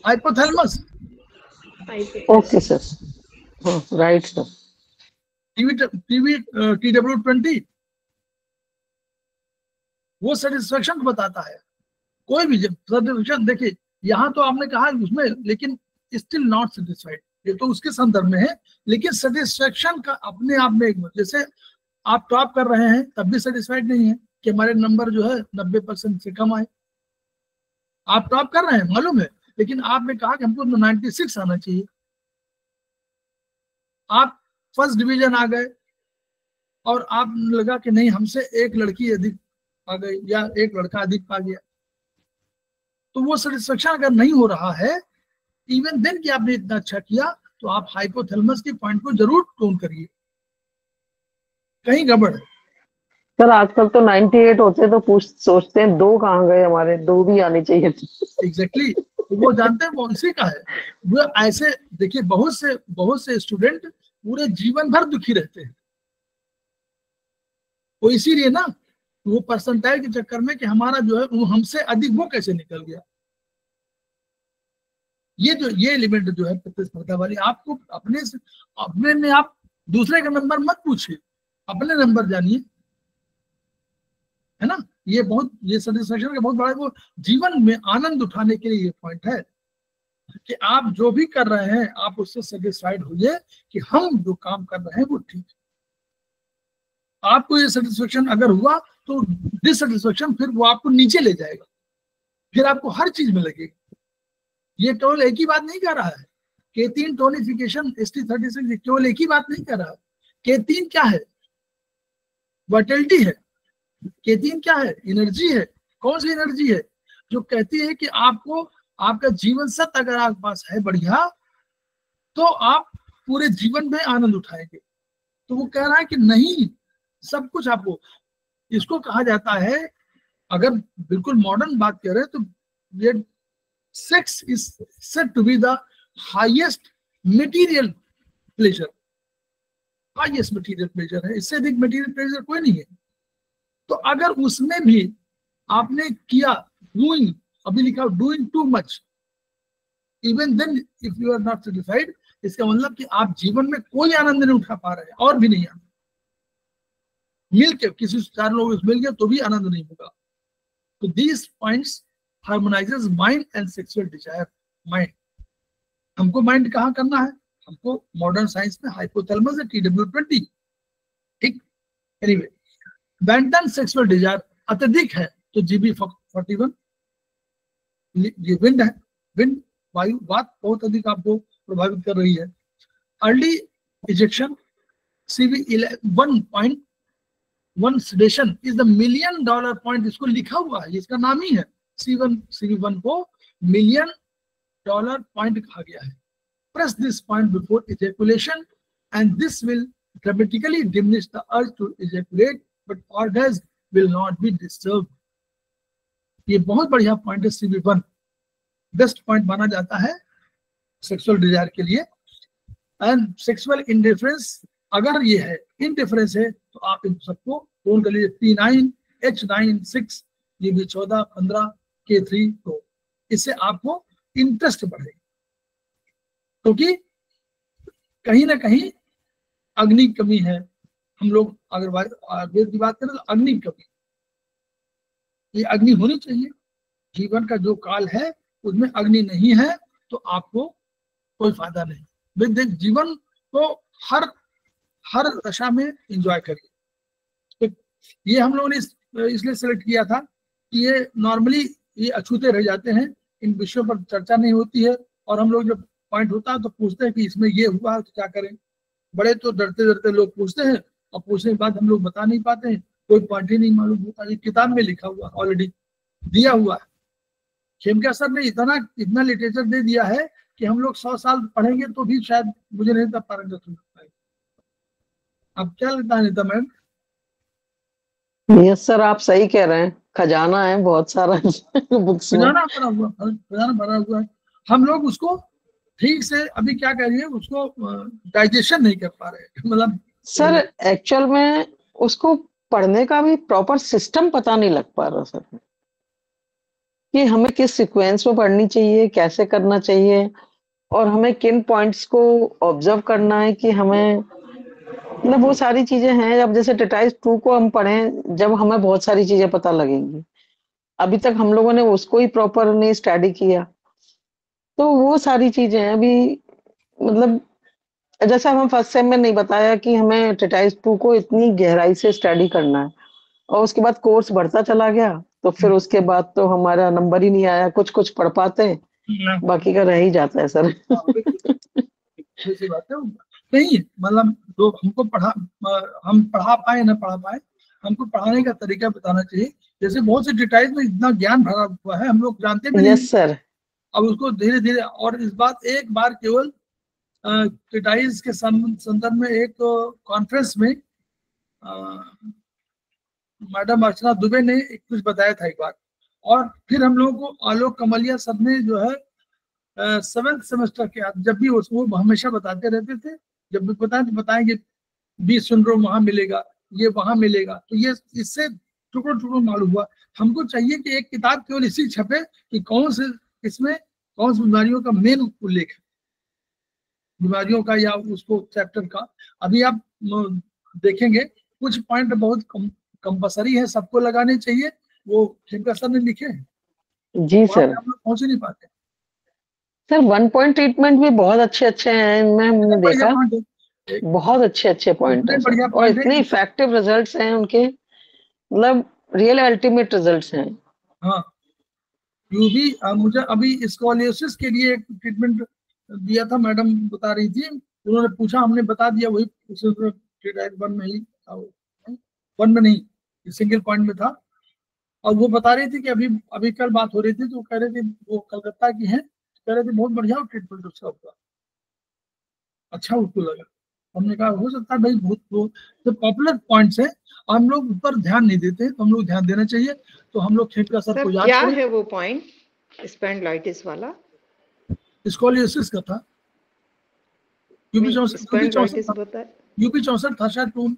hypothalamus, okay sir, right sir, TW20 वो सेटिस्फेक्शन को बताता है। कोई भी सेटिस्फेक्शन देखिए, यहाँ तो आपने कहा उसमें, लेकिन स्टिल नॉट सेटिस्फाइड ये तो उसके संदर्भ में है, लेकिन सेटिस्फेक्शन का अपने आप में एक, जैसे आप टॉप कर रहे हैं तब भी सेटिस्फाइड नहीं है कि हमारे नंबर जो है 90% से कम आए, आप टॉप कर रहे हैं मालूम है, लेकिन आपने कहा कि हमको 96 आना चाहिए, आप फर्स्ट डिवीजन आ गए और आप लगा कि नहीं हमसे एक लड़की अधिक आ गई या एक लड़का अधिक आ गया, तो वो सेटिस्फेक्शन अगर नहीं हो रहा है इवन देन कि आपने इतना अच्छा किया, तो आप हाइपोथैलेमस के पॉइंट को जरूर टोन करिए, कहीं गड़बड़ है। सर आजकल तो 98 होते तो सोचते हैं 2 कहाँ गए हमारे, 2 भी आने चाहिए थे। एग्जैक्टली वो जानते हैं वो इसी का है, वो ऐसे देखिए बहुत से स्टूडेंट पूरे जीवन भर दुखी रहते हैं, वो इसीलिए ना, वो परसेंटाइल के चक्कर में कि हमारा जो है वो हमसे अधिक वो कैसे निकल गया, ये एलिमेंट जो है प्रतिस्पर्धा वाली, आपको अपने में आप दूसरे का नंबर मत पूछिए, अपने नंबर जानिए, है ना, ये सेटिस्फेक्शन का बहुत बड़ा वो जीवन में आनंद उठाने के लिए ये पॉइंट है। कि आप जो भी कर रहे हैं आप उससे सेटिस्फाइड होइए कि हम जो काम कर रहे हैं वो ठीक है। आपको ये सेटिस्फेक्शन अगर हुआ तो डिससेटिस्फेक्शन फिर वो आपको नीचे ले जाएगा, फिर आपको हर चीज में लगेगा। ये केवल एक ही बात नहीं कर रहा है, K3 टोनिफिकेशन ST36 केवल एक ही बात नहीं कर रहा है। K3 क्या है? वाइटलिटी है। K3 क्या है? एनर्जी है। कौन सी एनर्जी है? जो कहती है कि आपको आपका जीवन सत्य अगर आपके पास है बढ़िया तो आप पूरे जीवन में आनंद उठाएंगे। तो वो कह रहा है कि नहीं, सब कुछ आपको, इसको कहा जाता है, अगर बिल्कुल मॉडर्न बात करें तो ये sex is said to be the highest material pleasure, highest material pleasure है, इससे अधिक मटेरियल प्लेजर कोई नहीं है। तो अगर उसमें भी आपने किया डूइंग, अभी लिखा doing too much, even then if you are not satisfied, इसका मतलब कि आप जीवन में कोई आनंद नहीं उठा पा रहे हैं और भी नहीं आनंद। मिल के किसी चार लोग मिल गए तो भी आनंद नहीं होगा। तो these points harmonizes mind and sexual desire. Mind, हमको माइंड कहाँ करना है? हमको मॉडर्न साइंस में हाइपोथैलेमस है, TW20, ठीक। एनीवे, बैंटन सेक्सुअल डिजायर अत्यधिक है तो GB41, ये विंड है, विंड वायु बात बहुत अधिक आपको प्रभावित कर रही है। Early ejection CV1.1 sedation is the $1 million point, इसको लिखा हुआ है, इसका नाम ही है CV1 को $1 million पॉइंट कहा गया है। Press this point before ejaculation and this will dramatically diminish the urge to ejaculate, but orgasm will not be disturbed। ये बहुत बढ़िया पॉइंट है। CV1 बेस्ट पॉइंट माना जाता है सेक्सुअल डिजायर के लिए। एंड सेक्सुअल इंडिफरेंस, अगर ये है इंडिफरेंस है तो आप इन सबको फोन कर लीजिए, P9, H9, 6, GB14, 15, K3, तो इससे आपको इंटरेस्ट बढ़ेगा, क्योंकि कहीं ना कहीं अग्नि कमी है। हम लोग अगर वेद की बात करें तो अग्नि कमी, ये अग्नि होनी चाहिए। जीवन का जो काल है उसमें अग्नि नहीं है तो आपको कोई फायदा नहीं। जीवन को हर दशा में एंजॉय करिए। तो ये हम लोगों ने इसलिए सेलेक्ट किया था कि ये नॉर्मली ये अछूते रह जाते हैं, इन विषयों पर चर्चा नहीं होती है, और हम लोग जब पॉइंट होता है तो पूछते हैं कि इसमें ये हुआ तो क्या करें। बड़े तो डरते डरते लोग पूछते हैं और पूछने के बाद हम लोग बता नहीं पाते हैं, कोई पॉइंट ही नहीं मालूम होता। ये किताब में लिखा हुआ ऑलरेडी दिया हुआ है। खेमका सर ने इतना लिटरेचर दे दिया है कि हम लोग 100 साल पढ़ेंगे तो भी शायद मुझे नहीं तब पारंगत हो पाएगा। अब क्या लगता है नीता मैम? यस सर, आप सही कह रहे हैं, खजाना है बहुत सारा बुक्स में। खजाना भरा हुआ है। हम लोग उसको ठीक से अभी क्या कह रही है, उसको डाइजेशन नहीं कर पा रहे। मतलब सर एक्चुअल में उसको पढ़ने का भी प्रॉपर सिस्टम पता नहीं लग पा रहा सर, कि हमें किस सीक्वेंस में पढ़नी चाहिए, कैसे करना चाहिए, और हमें किन पॉइंट्स को ऑब्जर्व करना है कि हमें, मतलब वो सारी चीजें हैं। अब जैसे टेटाइस 2 को हम पढ़ें जब हमें बहुत सारी चीजें पता लगेंगी, अभी तक हम लोगों ने उसको ही प्रॉपर नहीं स्टडी किया, तो वो सारी चीजें हैं अभी। मतलब जैसे हमें फर्स्ट सेम में नहीं बताया कि हमें टेटाइस 2 को इतनी गहराई से स्टडी करना है, और उसके बाद कोर्स बढ़ता चला गया तो फिर उसके बाद तो हमारा नंबर ही नहीं आया। कुछ कुछ पढ़ पाते हैं, बाकी का रह ही जाता है सर। ऐसी बात है नहीं, मतलब जो हमको हम पढ़ा पाए ना पढ़ा पाए, हमको पढ़ाने का तरीका बताना चाहिए। जैसे बहुत से डिटेल्स में इतना ज्ञान भरा हुआ है, हम लोग जानते भी नहीं। Yes sir. अब उसको धीरे धीरे, और इस बात एक बार केवल डिटेल्स के संदर्भ में एक कॉन्फ्रेंस में मैडम अर्चना दुबे ने कुछ बताया था एक बार, और फिर हम लोगों को आलोक कमलिया सर ने जो है 7th सेमेस्टर के, जब भी उसको हमेशा बताते रहते थे, जब भी बताएंगे 20 सुनरो वहां मिलेगा, ये वहां मिलेगा, तो ये इससे टुकड़ों टुकड़ों मालूम हुआ। हमको चाहिए कि एक किताब केवल इसी छपे कि कौन से इसमें कौन सी बीमारियों का मेन उल्लेख है, बीमारियों का या उसको चैप्टर का। अभी आप देखेंगे कुछ पॉइंट बहुत कंपलसरी है, सबको लगाने चाहिए, वो खेमका सर ने लिखे हैं, जी सर। हम लोग पहुंच ही नहीं पाते। सर 1 पॉइंट ट्रीटमेंट भी बहुत अच्छे हैं इनमें, हमने देखा बहुत अच्छे पॉइंट है सर, और इतने इफेक्टिव रिजल्ट्स हैं उनके, मतलब रियल अल्टीमेट रिजल्ट्स हैं। हाँ, यू भी मुझे अभी स्कोलियोसिस के लिए एक ट्रीटमेंट दिया था, मैडम बता रही थी, उन्होंने पूछा, हमने बता दिया, वही वन में ही था, वन में नहीं सिंगल पॉइंट में था। और वो बता रही थी कि अभी अभी कल बात हो रही थी, तो कह रहे थे वो कलकत्ता की हैं, कह रहे थे बहुत बढ़िया ट्रीटमेंट उसका होगा, अच्छा उसको लगा। हमने कहा हो सकता है भाई, बहुत वो जो पॉपुलर पॉइंट्स है हम लोग ऊपर ध्यान नहीं देते, तो हम लोग ध्यान देना चाहिए। तो हम लोग खेमका सर को याद क्या करें। है वो पॉइंट स्पेंडिलाइटिस वाला? स्कोलियोसिस का था, यूपी 64 था शायद टून।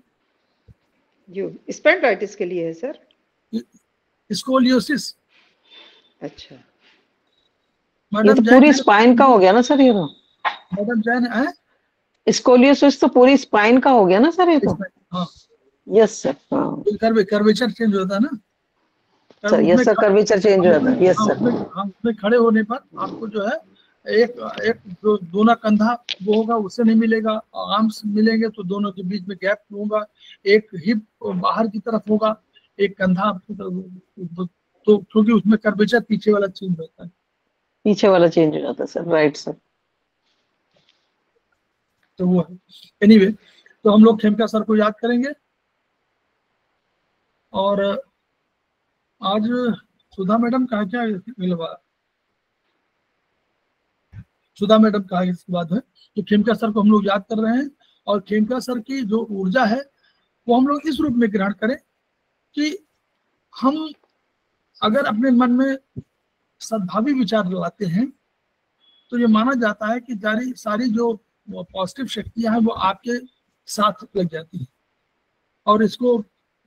स्पेंडिलाइटिस के लिए है सर? स्कोलियोसिस। अच्छा, ये तो पूरी स्पाइन का हो गया ना सर, ये तो मैडम जैन है, स्कोलियोसिस तो पूरी स्पाइन का हो गया ना सर, ये तो। हाँ यस सर, हाँ कर्वेचर चेंज होता है ना sir, yes sir, curvature change हो जाता है, यस सर। उसमें खड़े होने पर आपको जो है एक एक जो दोनों कंधा वो होगा उससे नहीं मिलेगा, आर्म्स मिलेंगे तो दोनों के बीच में गैप होगा, एक हिप बाहर की तरफ होगा, एक कंधा आपकी तरफ, तो क्योंकि उसमें कर्वेचर पीछे वाला चेंज होता है, पीछे वाला चेंज हो जाता है सर, राइट सर। तो वो है। एनीवे, तो हम लोग खेमका सर को याद करेंगे। और आज सुधा मैडम का क्या मिलवा, सुधा मैडम का इसके बाद है, तो खेमका सर को हम लोग याद कर रहे हैं। और खेमका सर की जो ऊर्जा है वो हम लोग इस रूप में ग्रहण करें कि हम अगर अपने मन में सद्भावी विचार लाते हैं तो ये माना जाता है कि सारी जो पॉजिटिव शक्तियां हैं वो आपके साथ लग जाती हैं। और इसको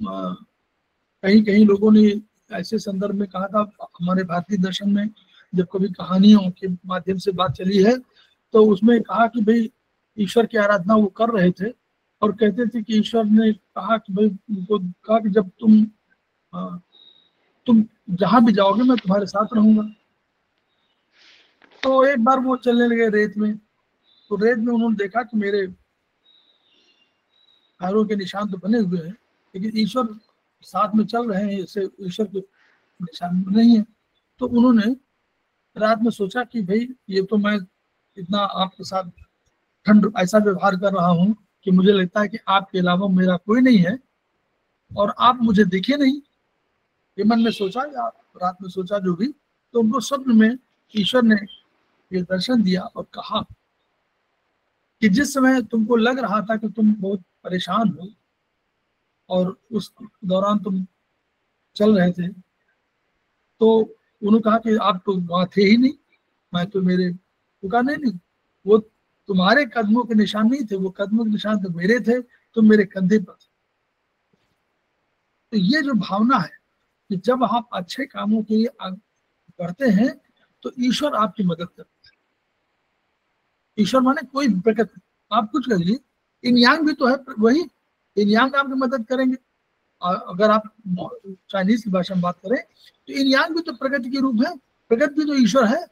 कहीं कहीं लोगों ने ऐसे संदर्भ में कहा था, हमारे भारतीय दर्शन में जब कभी कहानियों के माध्यम से बात चली है तो उसमें कहा कि भाई ईश्वर की आराधना वो कर रहे थे और कहते थे कि ईश्वर ने कहा कि भाई उनको कहा कि जब तुम जहां भी जाओगे मैं तुम्हारे साथ रहूंगा। तो एक बार वो चलने लगे रेत में, तो रेत में उन्होंने देखा कि मेरे पैरों के निशान तो बने हुए हैं लेकिन ईश्वर साथ में चल रहे हैं, इससे ईश्वर के निशान नहीं है। तो उन्होंने रात में सोचा कि भाई ये तो मैं इतना आपके साथ ठंड ऐसा व्यवहार कर रहा हूँ कि मुझे लगता है कि आपके अलावा मेरा कोई नहीं है और आप मुझे दिखे नहीं। ये मन में सोचा या रात में सोचा जो भी, तो उनको स्वप्न में ईश्वर ने ये दर्शन दिया और कहा कि जिस समय तुमको लग रहा था कि तुम बहुत परेशान हो और उस दौरान तुम चल रहे थे, तो उन्होंने कहा कि आप तो वहां थे ही नहीं, मैं तो मेरे कहा नहीं, वो तुम्हारे कदमों के निशान नहीं थे, वो कदमों के निशान तो मेरे थे, तुम मेरे कंधे पर थे। तो ये जो भावना है कि जब आप अच्छे कामों के लिए करते हैं तो ईश्वर आपकी मदद करता है। ईश्वर माने कोई प्रकृति, आप कुछ करिए, इन यांग भी तो है वही, इन यांग आपकी मदद करेंगे। अगर आप चाइनीज की भाषा में बात करें तो इन यांग भी तो प्रकृति के रूप है, प्रकृति भी तो ईश्वर है,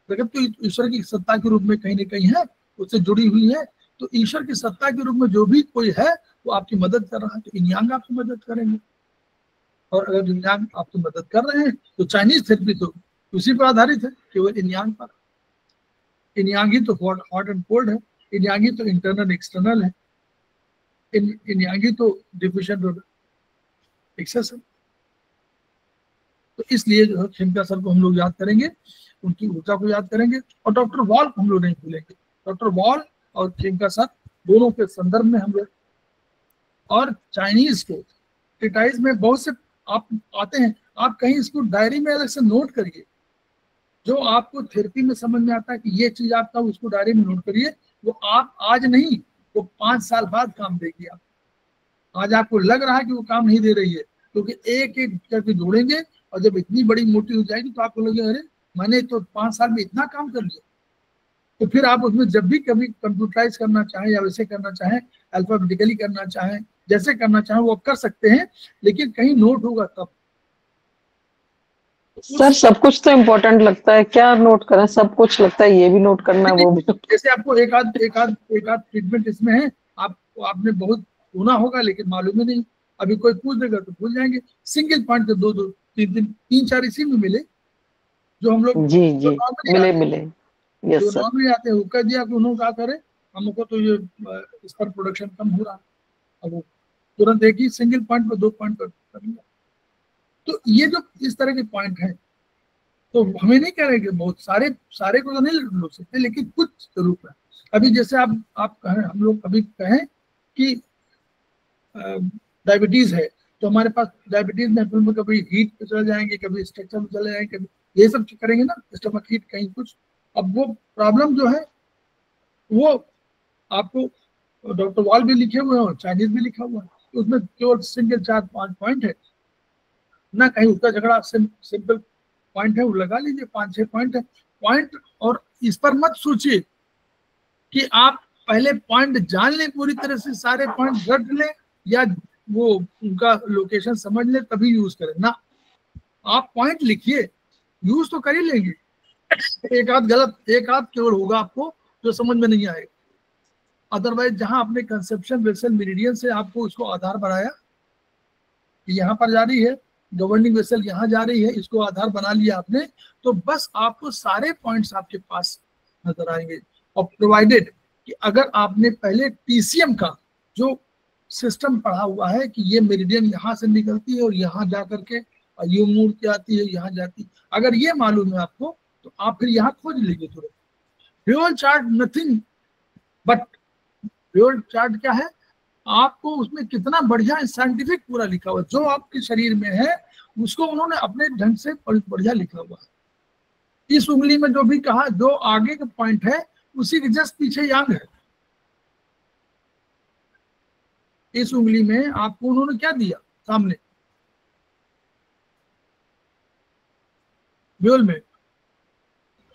प्रकृति तो ईश्वर की सत्ता के रूप में कहीं ना कहीं है, उससे जुड़ी हुई है। तो ईश्वर की सत्ता के रूप में जो भी कोई है वो आपकी मदद कर रहा है, तो इन यांग आपकी मदद करेंगे। और अगर इन यांग आपकी मदद कर रहे हैं तो चाइनीज थेरेपी तो उसी पर आधारित है, केवल इन यांग पर। इन यांग ही तो हॉट एंड कोल्ड है, इन यांग ही तो इंटरनल एक्सटर्नल है, इन यांग ही तो डिफिशिएंट और एक्सेस है। तो इसलिए जो है खेमका सर को हम लोग याद करेंगे, उनकी ऊर्जा को याद करेंगे और डॉक्टर वॉल को हम लोग नहीं भूलेंगे। डॉक्टर वॉल और खेमका सर दोनों के संदर्भ में हम लोग, और चाइनीज को ट्रीटाइज में बहुत से आप आते हैं, आप कहीं इसको डायरी में अलग से नोट करिए, जो आपको थेरेपी में समझ में आता है कि ये चीज आपका, उसको डायरी में नोट करिए। वो आप आज नहीं, वो 5 साल बाद काम देगी। आप आज आपको लग रहा है कि वो काम नहीं दे रही है, क्योंकि एक एक करके जोड़ेंगे और जब इतनी बड़ी मोटी हो जाएगी तो आपको लगेगा अरे मैंने तो 5 साल में इतना काम कर लिया। तो फिर आप उसमें जब भी कभी कंप्यूटराइज करना चाहें या वैसे करना चाहें, अल्फाबेटिकली करना चाहें, जैसे करना चाहें वो कर सकते हैं, लेकिन कहीं नोट होगा तब। सर सब कुछ तो इम्पोर्टेंट लगता है, क्या नोट करें, सब कुछ लगता है, ये भी नोट करना है वो भी। जैसे आपको एक आध ट्रीटमेंट इसमें है, आपने बहुत सुना होगा लेकिन मालूम ही नहीं, अभी कोई पूछ देगा तो भूल जाएंगे। सिंगल पॉइंट के दो दो तीन चार इसी में मिले, जो हम लोग जी जो जी, नॉर्मली मिले आते हैं, मिले, यस जो सर। नॉर्मली आते हैं वो कह दिया कि उन्होंने क्या करे, हमको तो ये इस पर प्रोडक्शन कम हो रहा है, अब वो तुरंत एक ही सिंगल पॉइंट पर 2 पॉइंट कर लिया। तो ये जो इस तरह के पॉइंट हैं, तो हमें नहीं कह रहे कि बहुत सारे सारे को तो नहीं लोग सकते, लेकिन कुछ जरूर है। अभी जैसे आप कहें, हम लोग कभी कहें कि डायबिटीज है, तो हमारे पास डायबिटीज महफिल में कभी हीट पे चले जाएंगे, कभी स्ट्रक्चर में चले जाएंगे, कभी ये सब करेंगे ना, स्टमक हीट कहीं कुछ। अब वो प्रॉब्लम जो है वो आपको डॉक्टर वॉल भी लिखे हुए हैं और चाइनीज भी लिखा हुआ है, तो उसमें केवल सिंगल 4-5 पॉइंट है ना, कहीं उसका झगड़ा सिंपल पॉइंट है वो लगा लीजिए, 5-6 पॉइंट है पॉइंट। और इस पर मत सोचिए कि आप पहले पॉइंट जान लें पूरी तरह से, सारे पॉइंट रट लें या वो उनका लोकेशन समझ लें तभी यूज करें ना। आप पॉइंट लिखिए, यूज तो कर ही लेंगे, एक आध केवल होगा आपको जो समझ में नहीं आएगा। अदरवाइज जहां आपने कंसेप्शन वेसल मेरिडियन से आपको उसको आधार बनाया, यहाँ पर जा रही है गवर्निंग वेसल, यहाँ जा रही है, इसको आधार बना लिया आपने, तो बस आपको सारे पॉइंट्स आपके पास नजर आएंगे। और प्रोवाइडेड कि अगर आपने पहले टीसीएम का जो सिस्टम पढ़ा हुआ है कि ये मेरिडियन यहाँ से निकलती है और यहाँ जा करके ये मुड़ के आती है, यहाँ जाती है, अगर ये मालूम है आपको तो आप फिर यहाँ खोज लीजिए तुरंत। Dual chart nothing but, dual chart क्या है, आपको उसमें कितना बढ़िया साइंटिफिक पूरा लिखा हुआ, जो आपके शरीर में है उसको उन्होंने अपने ढंग से बढ़िया लिखा हुआ है। इस उंगली में जो भी कहा, जो आगे का पॉइंट है उसी के जस्ट पीछे यांग है। इस उंगली में आपको उन्होंने क्या दिया सामने, ड्यूअल में,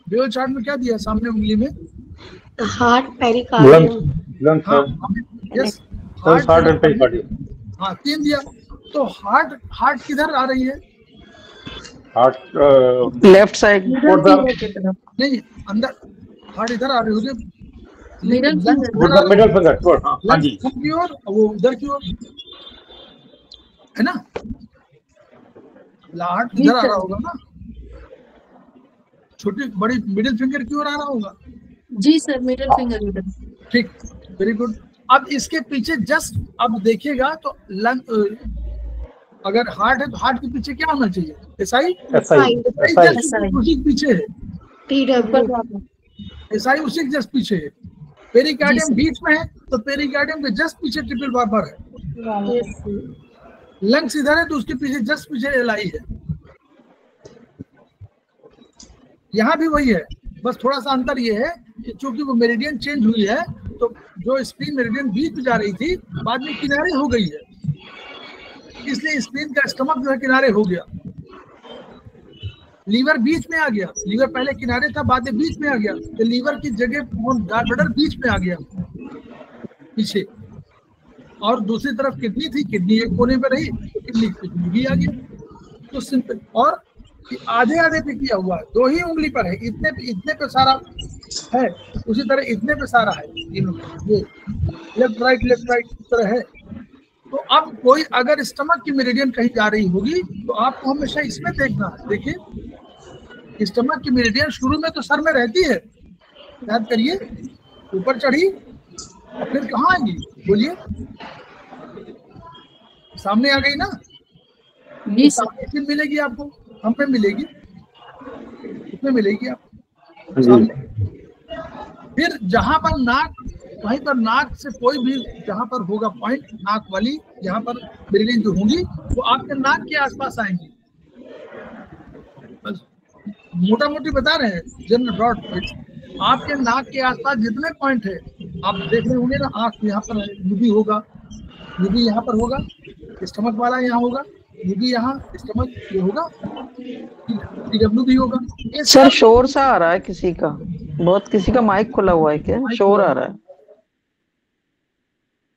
ड्यूअल चार्ट में क्या दिया सामने उंगली में, हार्ट पेरिकार्डियम। हाँ यस, हार्ट एंड पेरिकार्डियम, हाँ 3 दिया। तो हार्ट किधर आ रही है, हार्ट लेफ्ट साइड, नहीं अंदर, हार्ट इधर आ रही होगी, मिडल मिडल फिंगर, हाँ जी, की ओर, वो उधर की ओर है ना, हार्ट इधर आ रहा होगा ना, छोटी बड़ी मिडिल फिंगर की ओर आ रहा होगा। जी सर, मिडल फिंगर इधर। ठीक, वेरी गुड। अब इसके पीछे जस्ट अब देखिएगा तो लंग, अगर हार्ट है तो हार्ट के पीछे क्या होना चाहिए, एसआई, उसी के पीछे है, एसआई उसी के जस्ट पीछे है। पेरिकार्डियम बीच में है तो पेरिकार्डियम के जस्ट पीछे ट्रिपल बार्बर है। लंग्स इधर है तो उसके पीछे जस्ट पीछे एलआई है। यहाँ भी वही है, बस थोड़ा सा अंतर ये है कि चूंकि वो मेरिडियन चेंज हुई है तो जो स्क्रीन मेरिडियन बीच में जा रही थी बाद में किनारे हो गई है, इसलिए स्क्रीन का स्टमक जो है किनारे हो गया, लीवर बीच में आ गया, लीवर पहले किनारे था बाद में बीच में आ गया, तो लीवर की जगह गॉल ब्लैडर बीच में आ गया पीछे, और दूसरी तरफ किडनी थी, किडनी एक कोने पे रही तो किडनी भी आ गया। तो सिंपल, और आधे आधे पे किया हुआ है, 2 ही उंगली पर है, इतने पे सारा है, उसी तरह इतने पे सारा है, ये लेफ्ट राइट इस तरह है। तो अब कोई अगर स्टमक की मेरिडियन कहीं जा रही होगी तो आपको हमेशा इसमें देखना है। देखिए स्टमक की मेरिडियन शुरू में तो सर में रहती है, याद करिए, ऊपर चढ़ी और फिर कहाँ आएगी, बोलिए, सामने आ गई ना, तो सामने फिर मिलेगी आपको, हम पे मिलेगी, उसमें मिलेगी आपको सामने। फिर जहां पर नाक, वहीं पर नाक से कोई भी जहां पर होगा पॉइंट, नाक वाली जहां पर मेरिडियन जो होंगी वो आपके नाक के आसपास आएंगी। बस मोटा मोटी बता रहे हैं, जनरल ब्रॉड, आपके नाक के आसपास जितने पॉइंट है आप देख रहे होंगे ना, आंख यहाँ पर है, यूबी होगा, यूबी यहाँ पर होगा, स्टमक वाला यहाँ होगा, यूबी यहाँ, स्टमक ये होगा, टीडब्ल्यू भी होगा। सर शोर सा आ रहा है किसी का, बहुत किसी का माइक खुला हुआ है क्या, शोर आ रहा है।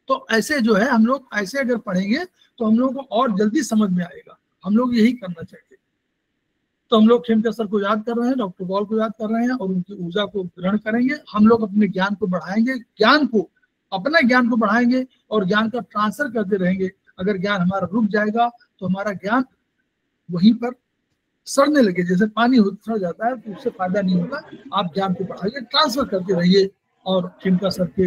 तो ऐसे जो है हम लोग ऐसे अगर पढ़ेंगे तो हम लोगों को और जल्दी समझ में आएगा, हम लोग यही करना चाहिए। तो हम लोग खेमका सर को याद कर रहे हैं, डॉक्टर बॉल को याद कर रहे हैं और उनकी ऊर्जा को ग्रहण करेंगे। हम लोग अपने ज्ञान को बढ़ाएंगे, अपना ज्ञान को बढ़ाएंगे और ज्ञान का ट्रांसफर करते रहेंगे। अगर ज्ञान हमारा रुक जाएगा तो हमारा ज्ञान वहीं पर सड़ने लगे, जैसे पानी सड़ जाता है तो उससे फायदा नहीं होता। आप ज्ञान को बढ़ाइए, ट्रांसफर करते रहिए और खेमका सर के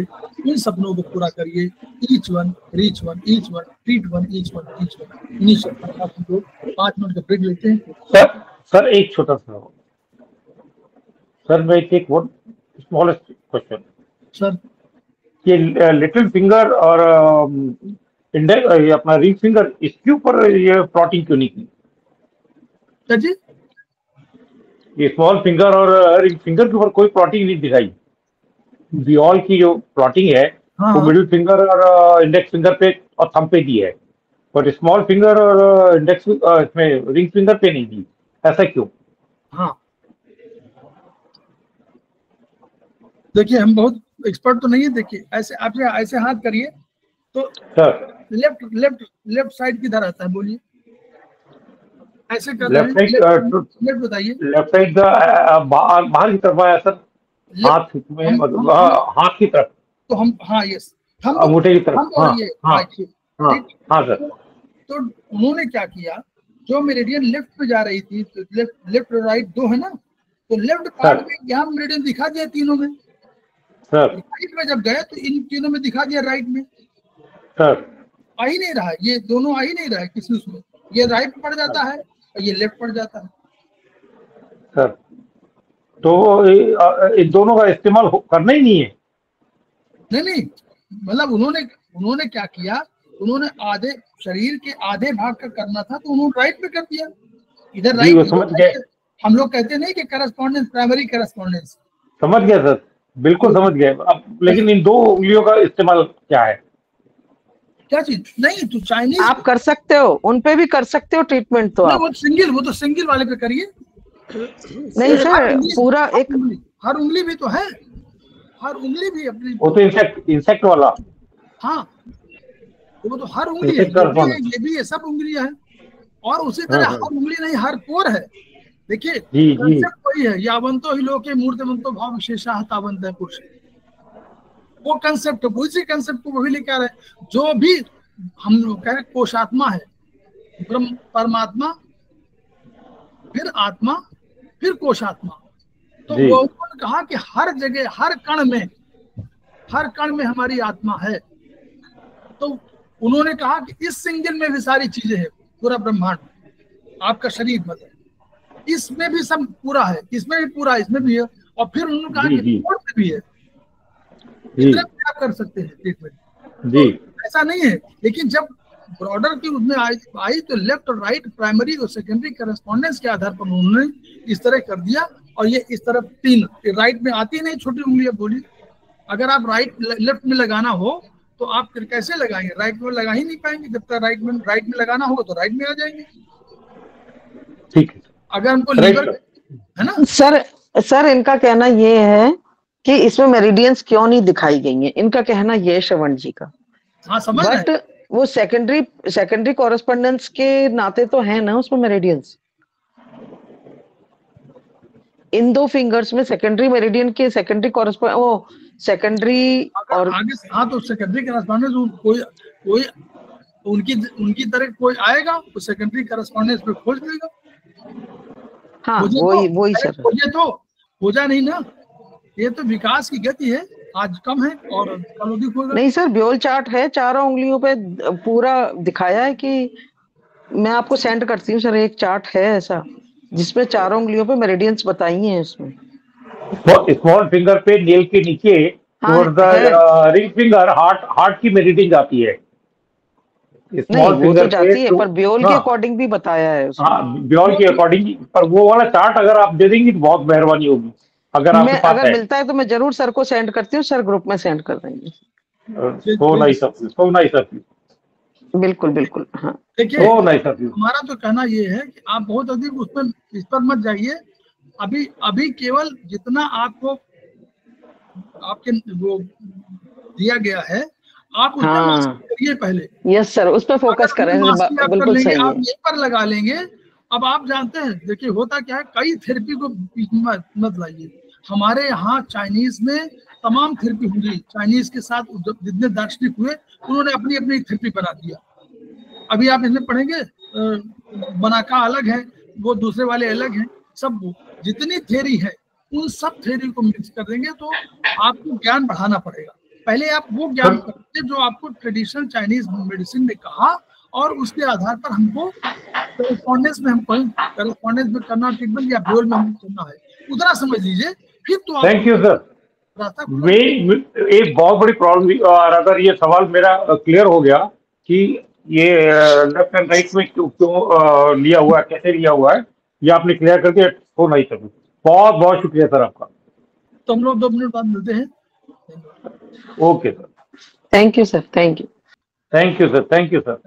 इन सपनों को पूरा करिए। Each one reach one, each one treat one, each one teach one. इन्हीं शब्दों के साथ हम लोग 5 मिनट का ब्रेक लेते हैं। सर एक छोटा सा, सर मैं एक स्मॉलेस्ट क्वेश्चन सर, ये लिटिल फिंगर और इंडेक्स अपना रिंग फिंगर, इसके ऊपर ये प्लॉटिंग क्यों नहीं की? क्या जी? ये स्मॉल फिंगर और रिंग फिंगर के ऊपर कोई प्लॉटिंग नहीं दिखाई। बियॉल की जो प्लॉटिंग है वो मिडिल फिंगर और इंडेक्स फिंगर पे और थंब पे दी है, बट स्मॉल फिंगर और इंडेक्स इसमें रिंग फिंगर पे नहीं दी, ऐसा क्यों? हाँ, देखिए हम बहुत एक्सपर्ट तो नहीं है। देखिए ऐसे आप ऐसे हाथ करिए तो सर लेफ्ट साइड किधर आता है, बोलिए। ऐसे कर लेफ्ट साइड, लेफ्ट बताइए। लेफ्ट साइड बाहर की तरफ आया सर, हाथ में, मतलब हाथ की तरफ, तो हम, हाँ यस, हम अंगूठे की तरफ। हाँ हाँ हाँ हाँ सर। तो उन्होंने क्या किया, जो मेरिडियन लेफ्ट पे जा रही थी, तो लेफ्ट और राइट दो है ना, तो लेफ्ट पार्ट में यहाँ मेरिडियन दिखा दिया तीनों में सर। राइट में जब गए तो इन तीनों में दिखा दिया राइट में। सर आ ही नहीं रहा, ये दोनों आ ही नहीं रहा है किसी उसमें। ये राइट पड़ जाता है और ये लेफ्ट पड़ जाता है। सर तो इन दोनों का इस्तेमाल करना ही नहीं है? नहीं, मतलब उन्होंने क्या किया, उन्होंने आधे शरीर के आधे भाग का करना था तो उन्होंने राइट में कर दिया। इधर राइट, समझ गए। हम लोग कहते नहीं कि करस्पॉन्डेंस, प्राइमरी करस्पॉन्डेंस। समझ गया सर, बिल्कुल समझ गए। अब लेकिन इन दो उंगलियों का इस्तेमाल क्या है? क्या चीज? नहीं तो चाइनीज आप कर सकते हो, उन पे भी कर सकते हो ट्रीटमेंट। तो आप वो तो सिंगल वाले पे करिए। नहीं सर, पूरा एक हर उंगली भी तो है, हर उंगली भी अपनी, वो तो इंसेक्ट वाला। हाँ, वो तो हर उंगली है, ये भी है, सब उंगलियां हैं। और उसी तरह हर उंगली नहीं, हर कोर है। देखिए कंसेप्ट वही है, यावंतो ही लोके मूर्तिमंतो भाव विशेषा तावंत है पुरुष। वो कंसेप्ट, उसी कंसेप्ट को वही लेकर है। जो भी हम लोग कह रहे कोशात्मा है, ब्रह्म परमात्मा, फिर आत्मा, फिर कोशात्मा। तो वो उन्होंने कहा कि हर जगह, हर कण में हमारी आत्मा है। तो उन्होंने कहा कि इस सिंगल में भी सारी चीजें हैं, पूरा ब्रह्मांड, आपका शरीर मतलब इसमें भी सब पूरा है, इसमें भी पूरा है, इसमें भी है। और फिर उन्होंने कहा कि कोर में भी है। इतना आप कर सकते हैं ट्रीटमेंट, तो ऐसा नहीं है। लेकिन जब ब्रॉडर की उसमें आई तो लेफ्ट और राइट, प्राइमरी और सेकेंडरी करस्पॉन्डेंस के आधार पर उन्होंने इस तरह कर दिया। और ये इस तरफ 3 राइट में आती नहीं छोटी उंगलियां, बोली अगर आप लेफ्ट में लगाना हो तो आप फिर कैसे लगाएंगे? राइट में लगा ही नहीं पाएंगे। जब तक राइट में लगाना होगा तो राइट में आ जाएंगे। ठीक है, अगर हमको लीवर है ना सर इनका कहना ये है कि इसमें मेरिडियंस क्यों नहीं दिखाई गई हैं, इनका कहना ये है श्रवण जी का। हाँ समझ रहे हैं। बट वो सेकेंडरी कॉरेस्पॉन्डेंस के नाते तो है ना उसमें मेरिडियंस। इन दो फिंगर्स में सेकेंडरी मेरिडियन के सेकेंडरी कॉरेस्पॉन्ड, वो सेकेंडरी और आगे, हाँ तो सेकेंडरी करस्पॉन्डेंस कोई उनकी तरह कोई आएगा तो सेकेंडरी करस्पॉन्डेंस पे खोज लेगा। हाँ वही सर, ये तो खोजा नहीं ना, ये तो विकास की गति है, आज कम है और कल अधिक होगा। नहीं सर, ब्योल चार्ट है, चारों उंगलियों पे पूरा दिखाया है कि मैं आपको सेंड करती हूँ सर, एक चार्ट है ऐसा जिसमें चारों उंगलियों पे मेरिडियंस बताई हैं उसमें। स्मॉल फिंगर पे नेल के नीचे रिंग फिंगर हार्ट की मेरिडियन जाती है। स्मॉल फिंगर तो जाती है, पर ब्योल के अकॉर्डिंग भी बताया है उसमें। हाँ, ब्योल के अकॉर्डिंग, पर वो वाला चार्ट अगर आप दे देंगी तो बहुत मेहरबानी होगी। अगर मिलता है तो मैं जरूर सर को सेंड करती हूँ, सर ग्रुप में सेंड कर देंगे। so nice of you। बिल्कुल हाँ। देखिए हमारा तो कहना ये है कि आप बहुत अधिक इस पर मत जाइए। अभी केवल जितना आपको आपके वो दिया गया है आप उस पर करिए पहले। यस सर, उस पर फोकस करें, बिल्कुल सही है। आप ये पर लगा लेंगे अब आप जानते हैं, देखिए होता क्या है, कई थेरेपी को बीच में मत लाइए। हमारे यहाँ चाइनीज में तमाम थेरेपी हुई, चाइनीज के साथ जितने दार्शनिक हुए उन्होंने अपनी अपनी थेरेपी बना दिया। अभी आप इसमें पढ़ेंगे, बनाका अलग है, वो दूसरे वाले अलग हैं, सब जितनी थेरी है उन सब थेरी को मिक्स कर देंगे तो आपको ज्ञान बढ़ाना पड़ेगा। पहले आप वो ज्ञान पढ़िए जो आपको ट्रेडिशनल चाइनीज मेडिसिन ने कहा, और उसके आधार पर हमको कॉरेस्पॉन्डेंस में कॉरेस्पॉन्डेंस में करना ट्रीटमेंट या ब्योल में हमको करना है, उतना समझ लीजिए, फिर तो थैंक यू सर। एक बहुत बड़ी प्रॉब्लम, और अगर ये सवाल मेरा क्लियर हो गया कि ये लेफ्ट एंड राइट में क्यों लिया हुआ है, कैसे लिया हुआ है, ये आपने क्लियर करके फोन आई सर। बहुत बहुत शुक्रिया सर आपका। तो हम लोग 2 मिनट बाद मिलते हैं। Okay sir, thank you sir, thank you. Thank you sir, thank you sir.